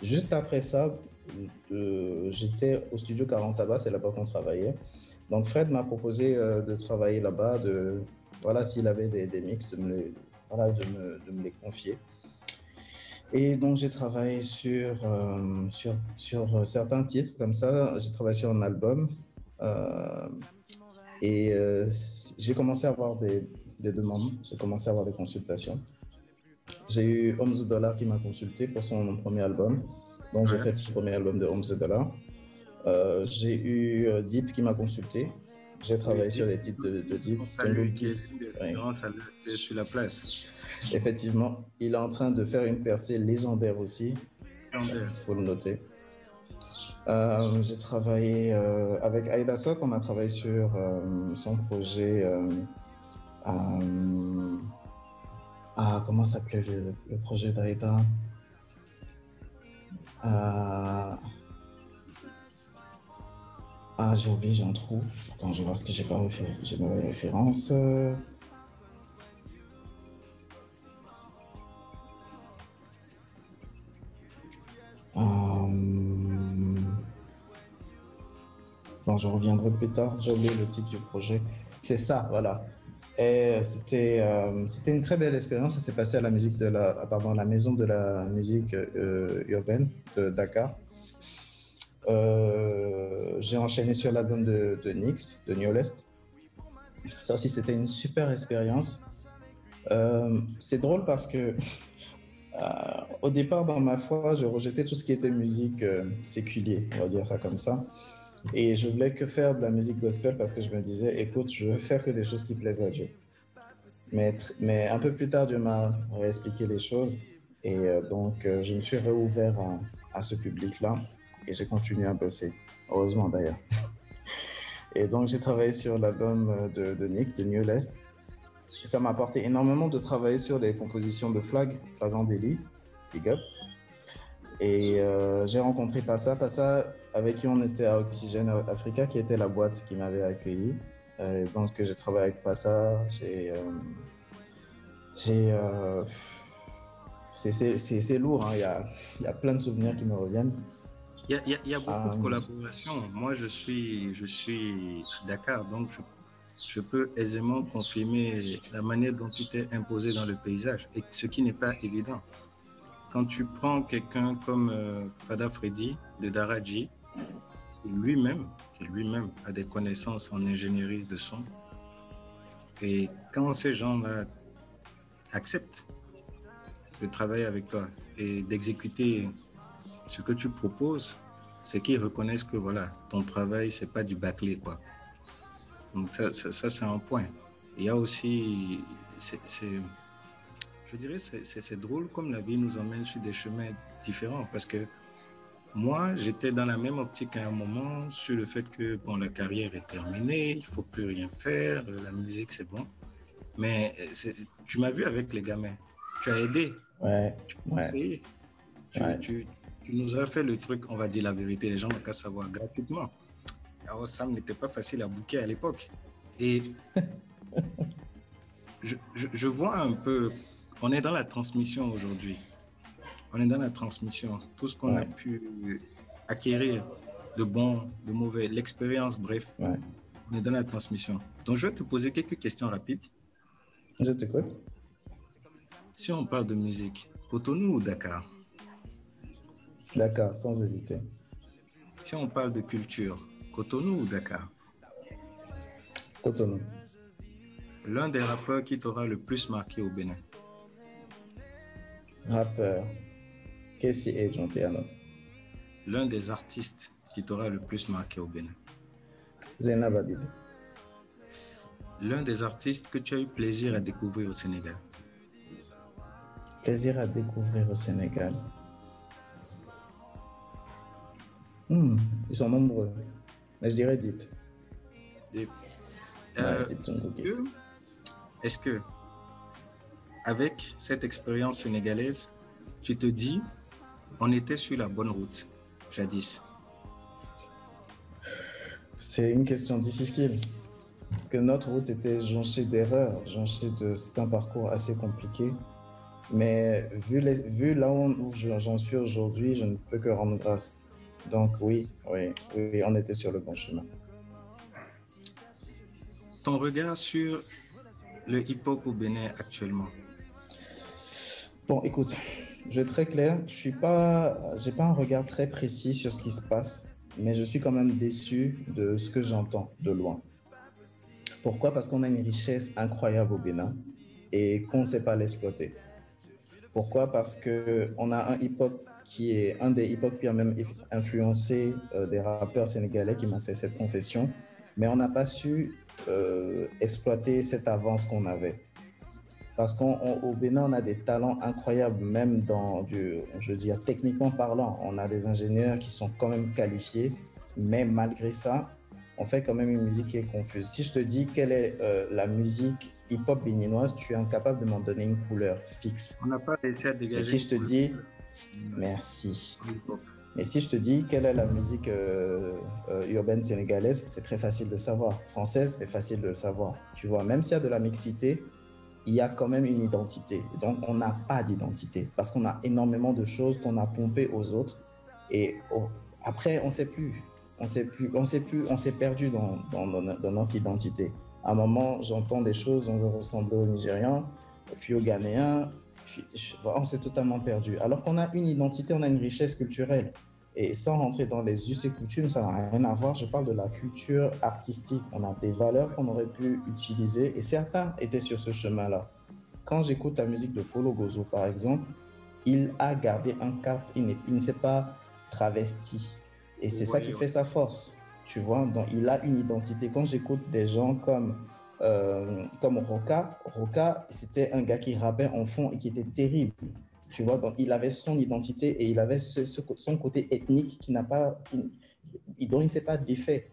juste après ça, j'étais au studio 40 Tabac, c'est là-bas qu'on travaillait. Donc, Fred m'a proposé de travailler là-bas, voilà, s'il avait des mix, de me les confier. Et donc, j'ai travaillé sur certains titres, comme ça. J'ai travaillé sur un album. J'ai commencé à avoir des demandes, j'ai commencé à avoir des consultations. J'ai eu Homme the Dollar qui m'a consulté pour son premier album. Donc, j'ai fait le premier album de Homme the Dollar. J'ai eu Deep qui m'a consulté. J'ai travaillé sur les titres de Deep. Salut, qui est sur la place. Effectivement, il est en train de faire une percée légendaire aussi. Il faut le noter. J'ai travaillé avec Aïda Sok, on a travaillé sur son projet. Comment s'appelait le projet d'Aïda? J'ai oublié, j'ai un trou. Attends, je vais voir ce que j'ai pas fait. J'ai mes références. Bon, je reviendrai plus tard. J'ai oublié le titre du projet. C'est ça, voilà. Et c'était une très belle expérience. Ça s'est passé à la la maison de la musique urbaine de Dakar. J'ai enchaîné sur l'album de Nix, de New Lest. Ça aussi, c'était une super expérience. C'est drôle parce que au départ, dans ma foi, je rejetais tout ce qui était musique séculier, on va dire ça comme ça. Et je voulais que faire de la musique gospel parce que je me disais, écoute, je veux faire que des choses qui plaisent à Dieu. Mais un peu plus tard, Dieu m'a expliqué les choses. Et donc, je me suis réouvert à ce public-là. Et j'ai continué à bosser. Heureusement, d'ailleurs. Et donc, j'ai travaillé sur l'album de Nick, de New Lest. Et ça m'a apporté énormément de travailler sur des compositions de Flagrant Délit, Big Up. Et j'ai rencontré Passa, avec qui on était à Oxygène Africa, qui était la boîte qui m'avait accueilli. Donc j'ai travaillé avec Passa, c'est lourd, hein. Il y a plein de souvenirs qui me reviennent. Il y a beaucoup de collaborations. Moi, je suis à Dakar, donc je peux aisément confirmer la manière dont tu t'es imposé dans le paysage, et ce qui n'est pas évident. Quand tu prends quelqu'un comme Fada Freddy de Daraji, qui lui-même a des connaissances en ingénierie de son, et quand ces gens-là acceptent de travailler avec toi et d'exécuter ce que tu proposes, c'est qu'ils reconnaissent que voilà, ton travail, c'est pas du bâclé, quoi. Donc ça c'est un point. Il y a aussi, je dirais, c'est drôle comme la vie nous emmène sur des chemins différents, parce que moi, j'étais dans la même optique à un moment sur le fait que bon, la carrière est terminée, il faut plus rien faire, la musique c'est bon. Mais tu m'as vu avec les gamins, tu as aidé, tu as conseillé, tu nous as fait le truc, on va dire la vérité, les gens n'ont qu'à savoir, gratuitement. Alors ça n'était pas facile à booker à l'époque. Et je vois un peu, on est dans la transmission aujourd'hui. On est dans la transmission. Tout ce qu'on a pu acquérir de bon, de mauvais, l'expérience, bref. On on est dans la transmission. Donc, je vais te poser quelques questions rapides. Je t'écoute. Si on parle de musique, Cotonou ou Dakar? Dakar, sans hésiter. Si on parle de culture, Cotonou ou Dakar? Cotonou. L'un des rappeurs qui t'aura le plus marqué au Bénin? Rappeur. Kessie et Jontiano. L'un des artistes qui t'aura le plus marqué au Bénin? Zainab Habib. L'un des artistes que tu as eu plaisir à découvrir au Sénégal? Plaisir à découvrir au Sénégal. Ils sont nombreux. Mais je dirais Deep. Deep. Deep Tuntukis. Est-ce que, avec cette expérience sénégalaise, tu te dis, on était sur la bonne route, jadis? C'est une question difficile. Parce que notre route était jonchée d'erreurs, c'est un parcours assez compliqué. Mais vu là où j'en suis aujourd'hui, je ne peux que rendre grâce. Donc oui, on était sur le bon chemin. Ton regard sur le hip-hop au Bénin actuellement? Bon, écoute, je vais être très clair, j'ai pas un regard très précis sur ce qui se passe, mais je suis quand même déçu de ce que j'entends de loin. Pourquoi? Parce qu'on a une richesse incroyable au Bénin et qu'on ne sait pas l'exploiter. Pourquoi? Parce qu'on a un hip-hop qui est un des hip-hop qui a même influencé des rappeurs sénégalais qui m'ont fait cette confession, mais on n'a pas su exploiter cette avance qu'on avait. Parce qu'au Bénin, on a des talents incroyables, même je veux dire, techniquement parlant. On a des ingénieurs qui sont quand même qualifiés, mais malgré ça, on fait quand même une musique qui est confuse. Si je te dis quelle est la musique hip-hop béninoise, tu es incapable de m'en donner une couleur fixe. On n'a pas réussi à dégager. Et si je te dis... Merci. Mais si je te dis quelle est la musique urbaine sénégalaise, c'est très facile de savoir. Française, c'est facile de le savoir. Tu vois, même s'il y a de la mixité, il y a quand même une identité. Donc, on n'a pas d'identité parce qu'on a énormément de choses qu'on a pompées aux autres. Et après, on ne sait plus. On s'est perdu dans notre identité. À un moment, j'entends des choses, on veut ressembler aux Nigérians, puis aux Ghanéens. On s'est totalement perdu. Alors qu'on a une identité, on a une richesse culturelle. Et sans rentrer dans les us et coutumes, ça n'a rien à voir. Je parle de la culture artistique. On a des valeurs qu'on aurait pu utiliser et certains étaient sur ce chemin-là. Quand j'écoute la musique de Folo Gozo, par exemple, il a gardé un cap, il ne s'est pas travesti. Et c'est ça qui fait sa force. Tu vois, donc il a une identité. Quand j'écoute des gens comme Roca, c'était un gars qui rappait en fond et qui était terrible. Tu vois, donc il avait son identité et il avait son côté ethnique dont il ne s'est pas défait.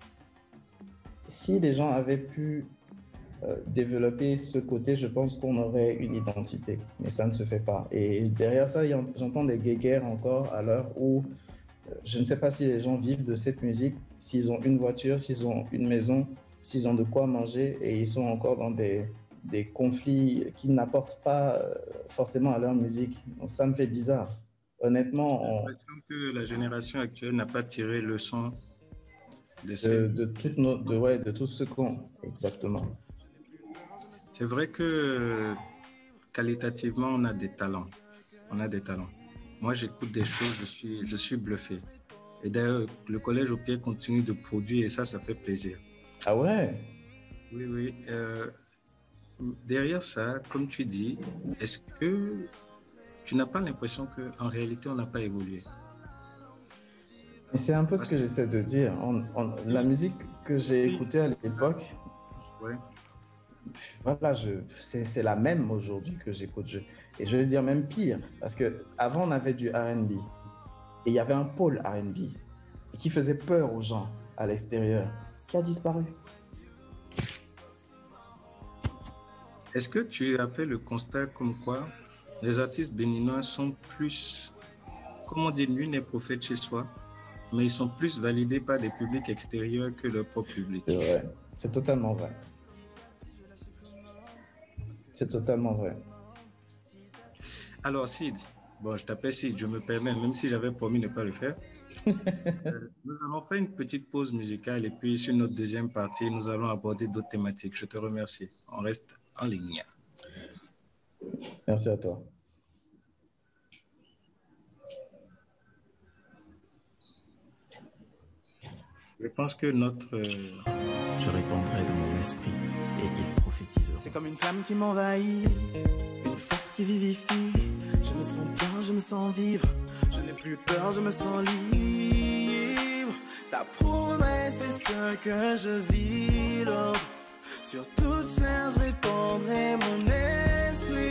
Si les gens avaient pu développer ce côté, je pense qu'on aurait une identité, mais ça ne se fait pas. Et derrière ça, j'entends des guéguerres encore à l'heure où je ne sais pas si les gens vivent de cette musique, s'ils ont une voiture, s'ils ont une maison, s'ils ont de quoi manger et ils sont encore dans des conflits qui n'apportent pas forcément à leur musique. Donc, ça me fait bizarre. Honnêtement, j'ai l'impression que la génération actuelle n'a pas tiré leçon de tout ce qu'on... Exactement. C'est vrai que qualitativement, on a des talents. Moi, j'écoute des choses, je suis bluffé. Et d'ailleurs, le Collège au Pied continue de produire et ça fait plaisir. Ah ouais? Oui. Derrière ça, comme tu dis, est-ce que tu n'as pas l'impression qu'en réalité, on n'a pas évolué? Et c'est un peu ce que j'essaie de dire. La musique que j'ai écoutée à l'époque, voilà, c'est la même aujourd'hui que j'écoute. Et je veux dire même pire, parce qu'avant, on avait du R&B. Et il y avait un pôle R&B qui faisait peur aux gens à l'extérieur, qui a disparu. Est-ce que tu as fait le constat comme quoi les artistes béninois sont plus, comment dire, nul n'est prophète chez soi, mais ils sont plus validés par des publics extérieurs que leur propre public? C'est vrai, c'est totalement vrai. C'est totalement vrai. Alors Sid, bon, je t'appelle Sid, je me permets, même si j'avais promis de ne pas le faire. Nous allons faire une petite pause musicale et puis sur notre deuxième partie, nous allons aborder d'autres thématiques. Je te remercie. On reste en ligne. Merci à toi. Je pense que notre... Je répandrai de mon esprit et il prophétisera. C'est comme une flamme qui m'envahit, une force qui vivifie. Je me sens bien, je me sens vivre. Je n'ai plus peur, je me sens libre. Ta promesse est ce que je vis, Lord. Sur toute chair, je répandrai mon esprit.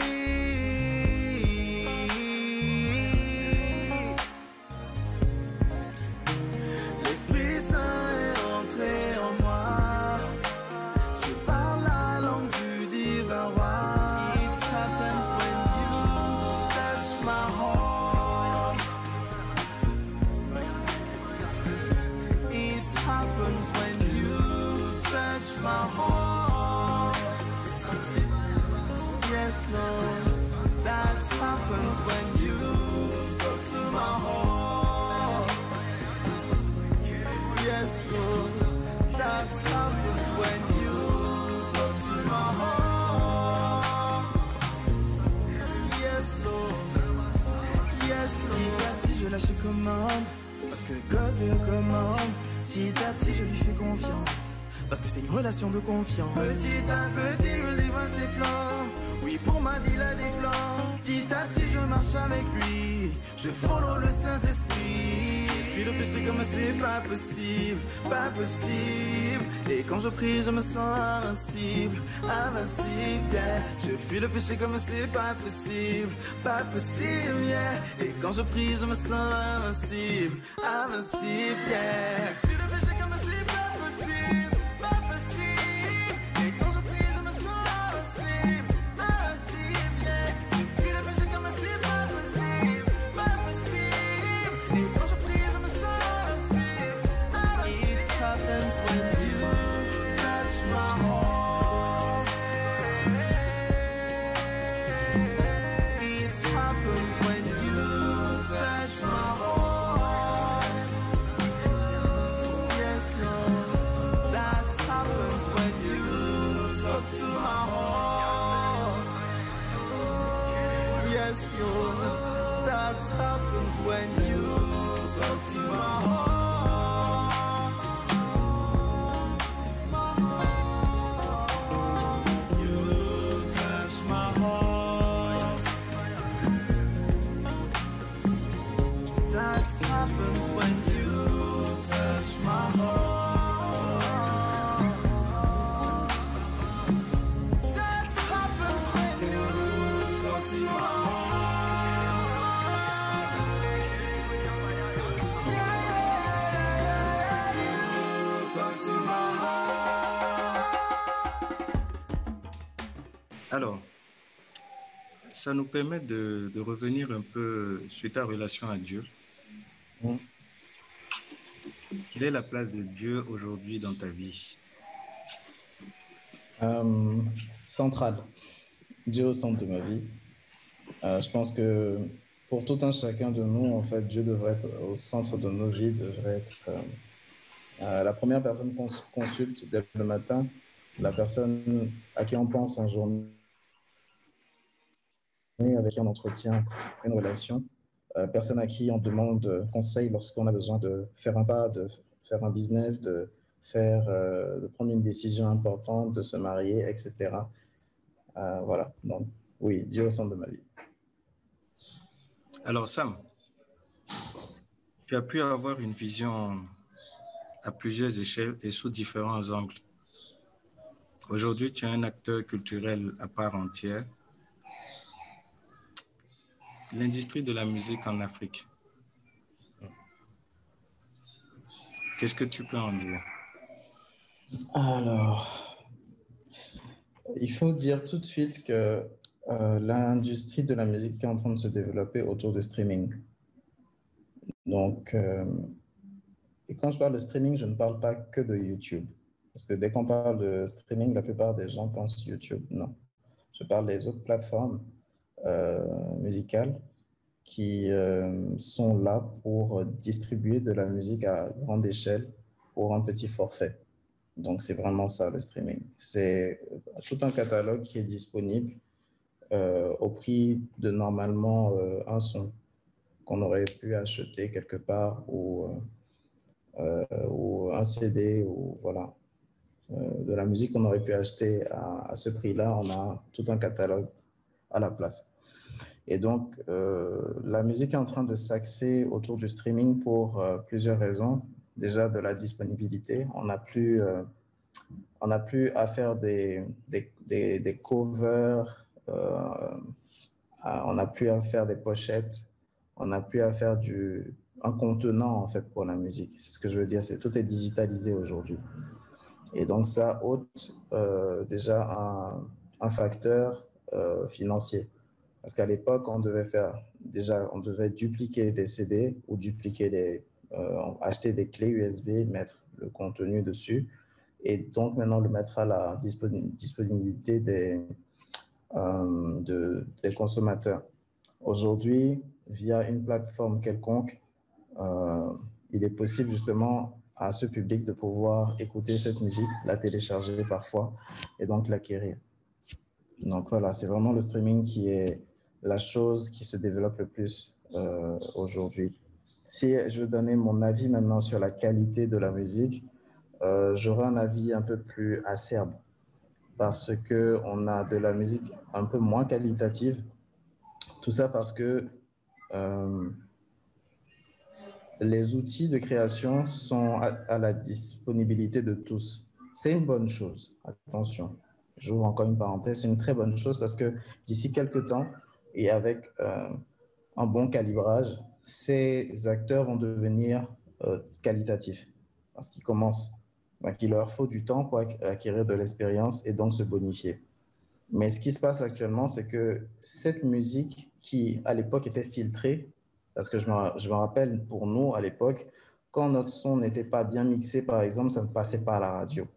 L'Esprit Saint est entré en moi. Je parle la langue du divin roi. It happens when you touch my heart. It happens when you touch my heart. Yes, Lord, that happens when you spoke to my heart. Yes, Lord, that happens when you spoke to my heart. Yes, Lord, yes, Lord. Petit à petit, je lâche commande, parce que God commande. Petit à petit, je lui fais confiance, parce que c'est une relation de confiance. Petit à petit, je dévoile ses plans. Oui, pour ma vie, il a des plans. Petit à petit, je marche avec lui. Je follow le Saint-Esprit. Je fuis le péché comme c'est pas possible, pas possible. Et quand je prie, je me sens invincible, invincible, yeah. Je fuis le péché comme c'est pas possible, pas possible, yeah. Et quand je prie, je me sens invincible, invincible, yeah. Je fuis le péché comme c'est pas possible, pas possible. Et quand je prie, je me sens invincible, invincible, yeah. Je fuis le péché comme c'est pas possible, pas possible. Et quand je prie, je me sens invincible, invincible. It happens when you touch my heart. It happens when you touch my heart. Yes, Lord, that happens when you talk to my heart. Yes, Lord, that happens when you talk to my heart. You touch my heart. That happens when you touch my heart. That happens when you talk to my heart. You talk to my heart. Alors, ça nous permet de revenir un peu sur ta relation à Dieu. Mm. Quelle est la place de Dieu aujourd'hui dans ta vie? Central. Dieu au centre de ma vie. Je pense que pour tout un chacun de nous, en fait, Dieu devrait être au centre de nos vies, devrait être la première personne qu'on consulte dès le matin, la personne à qui on pense en journée, avec qui on entretient une relation, personne à qui on demande conseil lorsqu'on a besoin de faire un pas, de faire un business, de prendre une décision importante, de se marier, etc. Voilà. Donc, oui, Dieu au centre de ma vie. Alors, Sam, tu as pu avoir une vision à plusieurs échelles et sous différents angles. Aujourd'hui, tu es un acteur culturel à part entière. L'industrie de la musique en Afrique. Qu'est-ce que tu peux en dire? Alors, il faut dire tout de suite que l'industrie de la musique est en train de se développer autour du streaming. Donc, et quand je parle de streaming, je ne parle pas que de YouTube. Parce que dès qu'on parle de streaming, la plupart des gens pensent YouTube. Non. Je parle des autres plateformes musicales qui sont là pour distribuer de la musique à grande échelle pour un petit forfait. Donc, c'est vraiment ça le streaming. C'est tout un catalogue qui est disponible au prix de normalement un son qu'on aurait pu acheter quelque part ou un CD ou voilà. De la musique qu'on aurait pu acheter à ce prix-là, on a tout un catalogue à la place. Et donc, la musique est en train de s'axer autour du streaming pour plusieurs raisons. Déjà, de la disponibilité. On n'a plus à faire des covers, on n'a plus à faire des pochettes, on n'a plus à faire un contenant, en fait, pour la musique. C'est ce que je veux dire, tout est digitalisé aujourd'hui. Et donc, ça ôte déjà un facteur financier. Parce qu'à l'époque, on devait dupliquer des CD ou acheter des clés USB, mettre le contenu dessus, et donc maintenant le mettre à la disponibilité des consommateurs. Aujourd'hui, via une plateforme quelconque, il est possible justement à ce public de pouvoir écouter cette musique, la télécharger parfois et donc l'acquérir. Donc voilà, c'est vraiment le streaming qui est la chose qui se développe le plus aujourd'hui. Si je veux donner mon avis maintenant sur la qualité de la musique, j'aurais un avis un peu plus acerbe parce qu'on a de la musique un peu moins qualitative. Tout ça parce que les outils de création sont à la disponibilité de tous. C'est une bonne chose, attention. J'ouvre encore une parenthèse, c'est une très bonne chose parce que d'ici quelques temps, et avec un bon calibrage, ces acteurs vont devenir qualitatifs parce qu'ils commencent. Donc, il leur faut du temps pour acquérir de l'expérience et donc se bonifier. Mais ce qui se passe actuellement, c'est que cette musique qui, à l'époque, était filtrée, parce que je me rappelle, pour nous, à l'époque, quand notre son n'était pas bien mixé, par exemple, ça ne passait pas à la radio.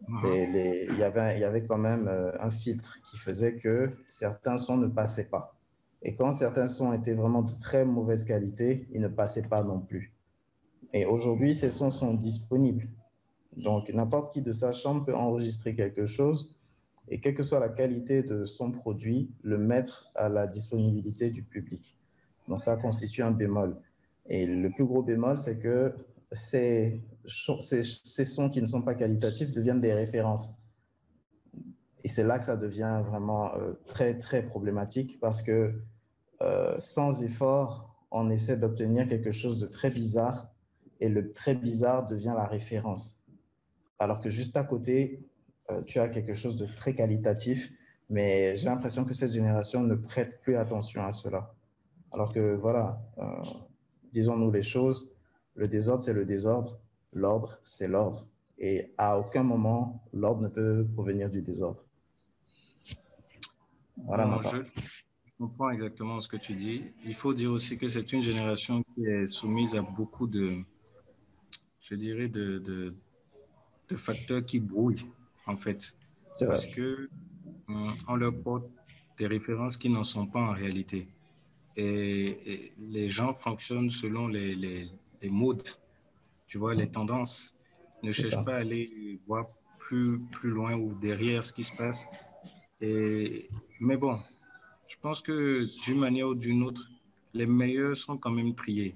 Il y avait quand même un filtre qui faisait que certains sons ne passaient pas. Et quand certains sons étaient vraiment de très mauvaise qualité, ils ne passaient pas non plus. Et aujourd'hui, ces sons sont disponibles. Donc, n'importe qui de sa chambre peut enregistrer quelque chose et quelle que soit la qualité de son produit, le mettre à la disponibilité du public. Donc, ça constitue un bémol. Et le plus gros bémol, c'est que ces sons qui ne sont pas qualitatifs deviennent des références. Et c'est là que ça devient vraiment très, très problématique parce que sans effort, on essaie d'obtenir quelque chose de très bizarre et le très bizarre devient la référence. Alors que juste à côté, tu as quelque chose de très qualitatif, mais j'ai l'impression que cette génération ne prête plus attention à cela. Alors que voilà, disons-nous les choses, le désordre, c'est le désordre, l'ordre, c'est l'ordre. Et à aucun moment, l'ordre ne peut provenir du désordre. Voilà bon, je comprends exactement ce que tu dis. Il faut dire aussi que c'est une génération qui est soumise à beaucoup je dirais, de facteurs qui brouillent, en fait. Parce que on leur porte des références qui n'en sont pas en réalité. Et les gens fonctionnent selon les modes, tu vois, les tendances. Ne cherchent pas à aller voir plus loin ou derrière ce qui se passe. Mais bon, je pense que d'une manière ou d'une autre, les meilleurs sont quand même triés.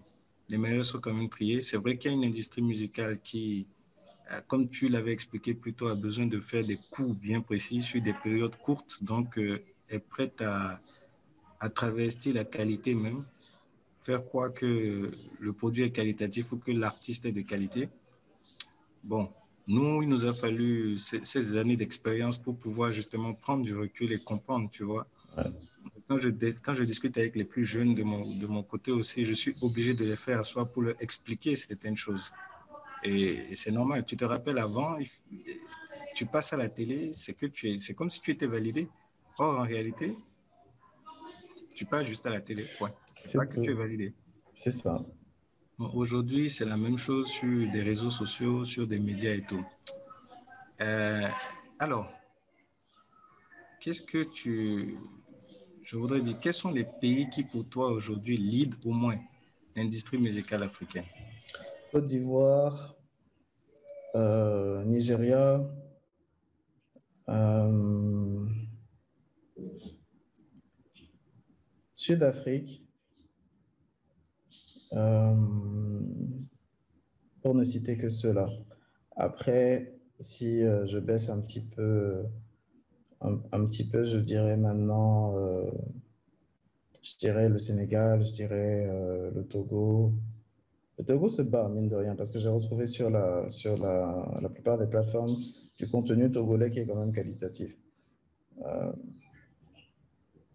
Les meilleurs sont quand même triés. C'est vrai qu'il y a une industrie musicale qui, comme tu l'avais expliqué plus tôt, a besoin de faire des coups bien précis sur des périodes courtes, donc est prête à travestir la qualité même, faire croire que le produit est qualitatif ou que l'artiste est de qualité. Bon, nous, il nous a fallu ces années d'expérience pour pouvoir justement prendre du recul et comprendre, tu vois. Ouais. Quand je discute avec les plus jeunes de mon côté aussi, je suis obligé de les faire asseoir pour leur expliquer certaines choses. Et c'est normal. Tu te rappelles avant, tu passes à la télé, c'est comme si tu étais validé. Or, en réalité, tu passes juste à la télé. Ouais. C'est pas que tu es validé. C'est ça. Aujourd'hui, c'est la même chose sur des réseaux sociaux, sur des médias et tout. Alors, qu'est-ce que je voudrais dire, quels sont les pays qui, pour toi, aujourd'hui, lead au moins l'industrie musicale africaine? Côte d'Ivoire, Nigeria, euh, Sud-Afrique, euh, pour ne citer que ceux-là. Après, si je baisse un petit peu, un petit peu, je dirais maintenant, je dirais le Sénégal, je dirais le Togo. Le Togo se bat, mine de rien, parce que j'ai retrouvé sur la plupart des plateformes du contenu togolais qui est quand même qualitatif. Euh,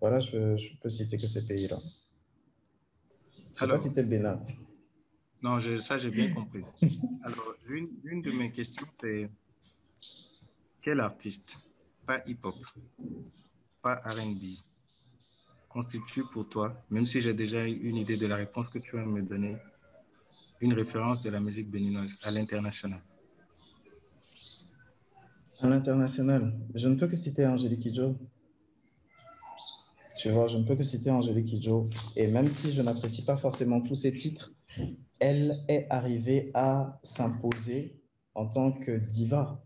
voilà, je peux citer que ces pays-là. Je n'ai pas Alors, cité le Bénin. non, ça, j'ai bien compris. Alors, l'une de mes questions, c'est quel artiste, pas hip-hop, pas R&B, constitue pour toi, même si j'ai déjà eu une idée de la réponse que tu vas me donner, une référence de la musique béninoise à l'international? À l'international, je ne peux que citer Angélique Kidjo. Tu vois, je ne peux que citer Angélique Kidjo. Et même si je n'apprécie pas forcément tous ses titres, elle est arrivée à s'imposer en tant que diva.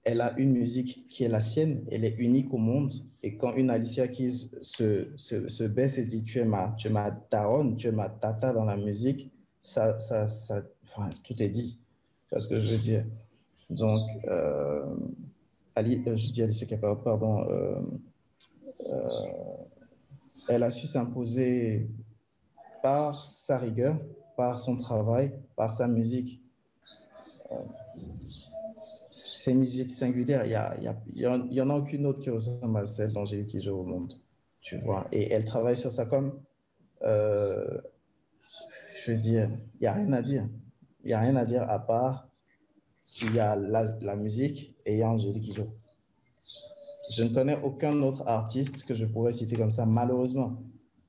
Elle a une musique qui est la sienne, elle est unique au monde. Et quand une Alicia Keys se baisse et dit tu es ma daronne, tu es ma tata dans la musique, enfin, tout est dit. Tu vois ce que je veux dire? Donc, je dis Alicia Keys, pardon, elle a su s'imposer par sa rigueur, par son travail, par sa musique. Ces musiques singulières, il y en a aucune autre qui ressemble à celle d'Angélique Kidjo au monde, tu vois. Et elle travaille sur ça comme, euh, je veux dire, il n'y a rien à dire. Il n'y a rien à dire à part, il y a la musique et il y a Angélique Kidjo. Je ne connais aucun autre artiste que je pourrais citer comme ça, malheureusement.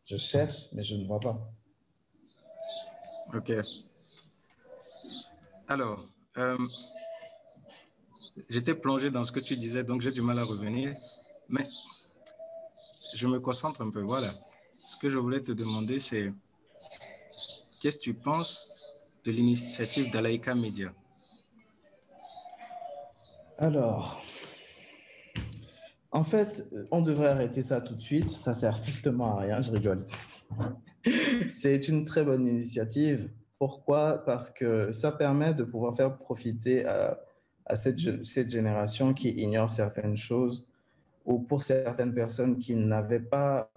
Je cherche, mais je ne vois pas. Ok. Alors, j'étais plongé dans ce que tu disais, donc j'ai du mal à revenir. Mais je me concentre un peu. Voilà. Ce que je voulais te demander, c'est qu'est-ce que tu penses de l'initiative d'Alaïka Media? Alors, en fait, on devrait arrêter ça tout de suite. Ça sert strictement à rien, je rigole. C'est une très bonne initiative. Pourquoi? Parce que ça permet de pouvoir faire profiter à cette génération qui ignore certaines choses ou pour certaines personnes qui n'avaient pas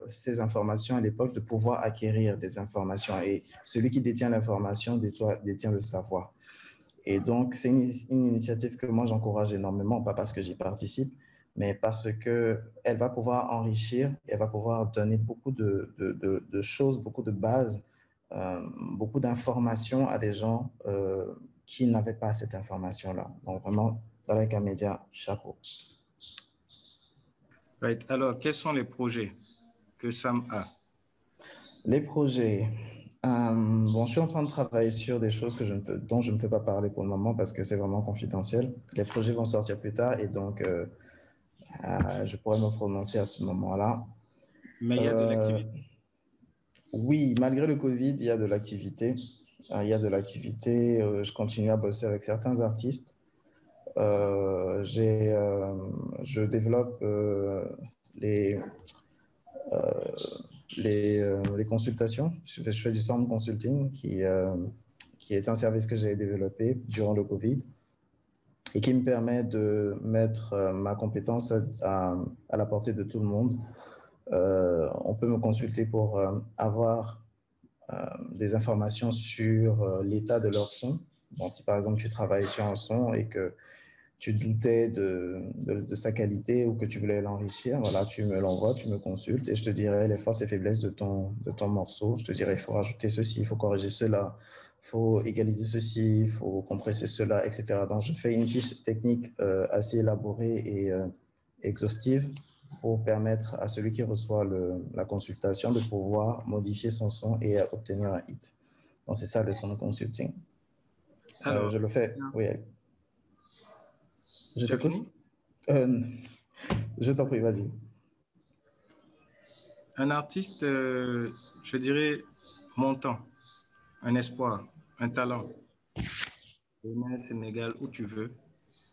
ces informations à l'époque de pouvoir acquérir des informations. Et celui qui détient l'information détient le savoir. Et donc, c'est une initiative que moi, j'encourage énormément, pas parce que j'y participe, mais parce qu'elle va pouvoir enrichir, elle va pouvoir donner beaucoup de choses, beaucoup de bases, beaucoup d'informations à des gens qui n'avaient pas cette information-là. Donc, vraiment, avec un média, chapeau. Right. Alors, quels sont les projets que Sam a? Les projets. Bon, je suis en train de travailler sur des choses dont je ne peux pas parler pour le moment parce que c'est vraiment confidentiel. Les projets vont sortir plus tard et donc je pourrais me prononcer à ce moment-là. Mais il y a de l'activité. Oui, malgré le Covid, il y a de l'activité. Il y a de l'activité. Je continue à bosser avec certains artistes. Je développe les, euh, les consultations. Je fais du sound consulting qui est un service que j'ai développé durant le Covid et qui me permet de mettre ma compétence à la portée de tout le monde. On peut me consulter pour avoir des informations sur l'état de leur son. Bon, si par exemple tu travailles sur un son et que tu doutais de sa qualité ou que tu voulais l'enrichir, voilà, tu me l'envoies, tu me consultes et je te dirai les forces et faiblesses de ton morceau. Je te dirai, il faut rajouter ceci, il faut corriger cela, il faut égaliser ceci, il faut compresser cela, etc. Donc, je fais une fiche technique assez élaborée et exhaustive pour permettre à celui qui reçoit la consultation de pouvoir modifier son son et obtenir un hit. Donc, c'est ça le sound consulting. Alors, Je le fais, oui. Je tu as t'écoute. fini? Je t'en prie, vas-y. Un artiste, je dirais, montant, un espoir, un talent, au Sénégal, où tu veux,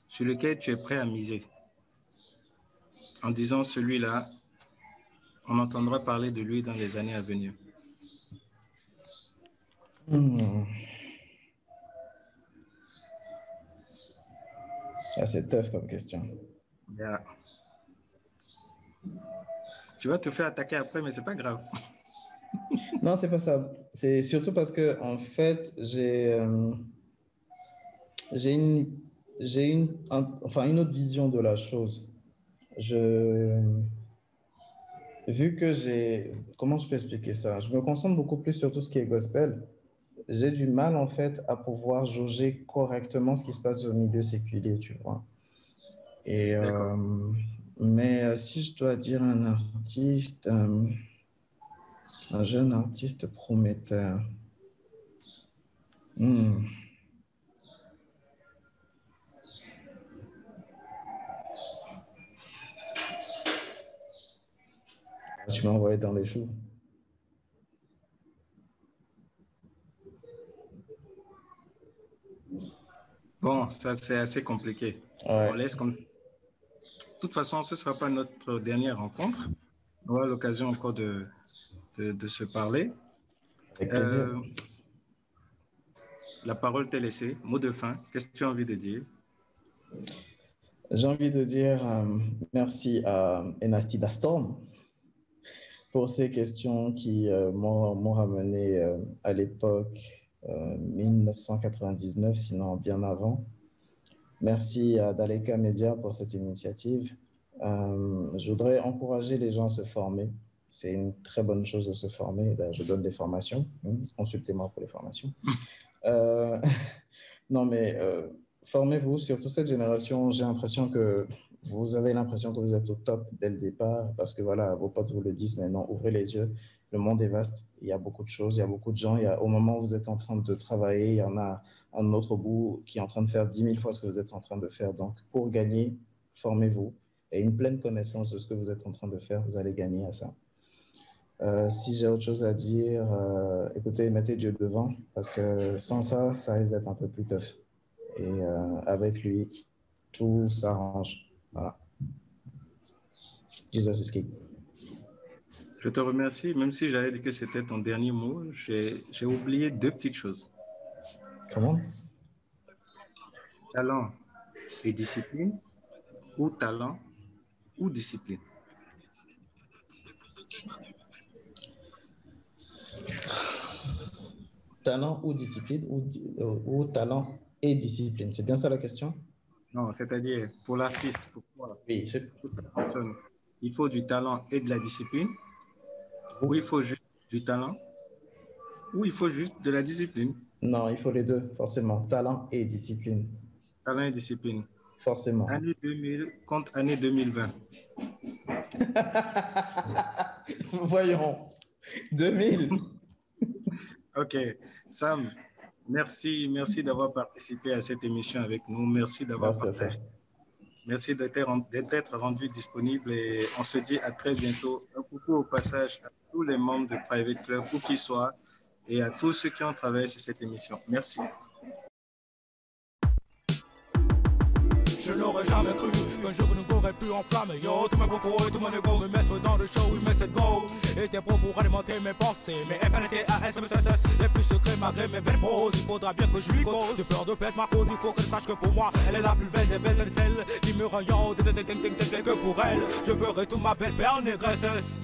sur lequel tu es prêt à miser. En disant celui-là, on entendra parler de lui dans les années à venir. Ah, c'est tough comme question. Yeah. Tu vas te faire attaquer après, mais c'est pas grave. Non, c'est pas ça. C'est surtout parce que, en fait, j'ai une autre vision de la chose. Vu que comment je peux expliquer ça? Je me concentre beaucoup plus sur tout ce qui est gospel. J'ai du mal, en fait, à pouvoir jauger correctement ce qui se passe au milieu séculier, tu vois. Et, mais si je dois dire un artiste, un jeune artiste prometteur, tu m'as envoyé dans les choux. Bon, ça c'est assez compliqué. Ouais. On laisse comme ça. De toute façon, ce ne sera pas notre dernière rencontre. On aura l'occasion encore de se parler. Avec plaisir. La parole t'est laissée. Mot de fin. Qu'est-ce que tu as envie de dire? J'ai envie de dire merci à Enastida Storm pour ces questions qui m'ont ramené à l'époque 1999, sinon bien avant. Merci à Daleka Media pour cette initiative. Je voudrais encourager les gens à se former. C'est une très bonne chose de se former. Je donne des formations. Consultez-moi pour les formations. Non, mais formez-vous, surtout cette génération. J'ai l'impression que vous avez l'impression que vous êtes au top dès le départ parce que voilà, vos potes vous le disent, mais non, ouvrez les yeux. Le monde est vaste, il y a beaucoup de choses, il y a beaucoup de gens. Au moment où vous êtes en train de travailler, il y en a un autre bout qui est en train de faire 10 000 fois ce que vous êtes en train de faire. Donc, pour gagner, formez-vous et une pleine connaissance de ce que vous êtes en train de faire, vous allez gagner à ça. Si j'ai autre chose à dire, écoutez, mettez Dieu devant parce que sans ça, ça risque d'être un peu plus tough. Et avec lui, tout s'arrange. Voilà. Jesus is king. Je te remercie, même si j'avais dit que c'était ton dernier mot, j'ai oublié 2 petites choses. Comment? Talent et discipline, ou talent ou discipline. Talent ou discipline, ou talent et discipline. C'est bien ça la question? Non, c'est-à-dire pour l'artiste, pourquoi oui, ça fonctionne? Il faut du talent et de la discipline, ou il faut juste du talent, ou il faut juste de la discipline? Non, il faut les deux, forcément. Talent et discipline. Talent et discipline. Forcément. Année 2000 contre année 2020. Voyons. 2000. Ok. Sam, merci d'avoir participé à cette émission avec nous. Merci d'avoir partagé. Merci d'être rendu disponible et on se dit à très bientôt. Un coucou au passage à tous les membres de Private Club, où qu'ils soient, et à tous ceux qui ont travaillé sur cette émission. Merci. Je n'aurais jamais cru qu'un jour nous aurait pu enflammer. Yo, tous mes propos et tout mon ego me mettre dans le show, oui mais c'est go. Et tes propos pour alimenter mes pensées, mes FNT, AS, MSSS, les plus secrets malgré mes belles poses. Il faudra bien que je lui cause, j'ai peur de perdre ma cause. Il faut qu'elle sache que pour moi, elle est la plus belle des belles, celle qui me rend que pour elle, je ferai toute ma belle père négresses.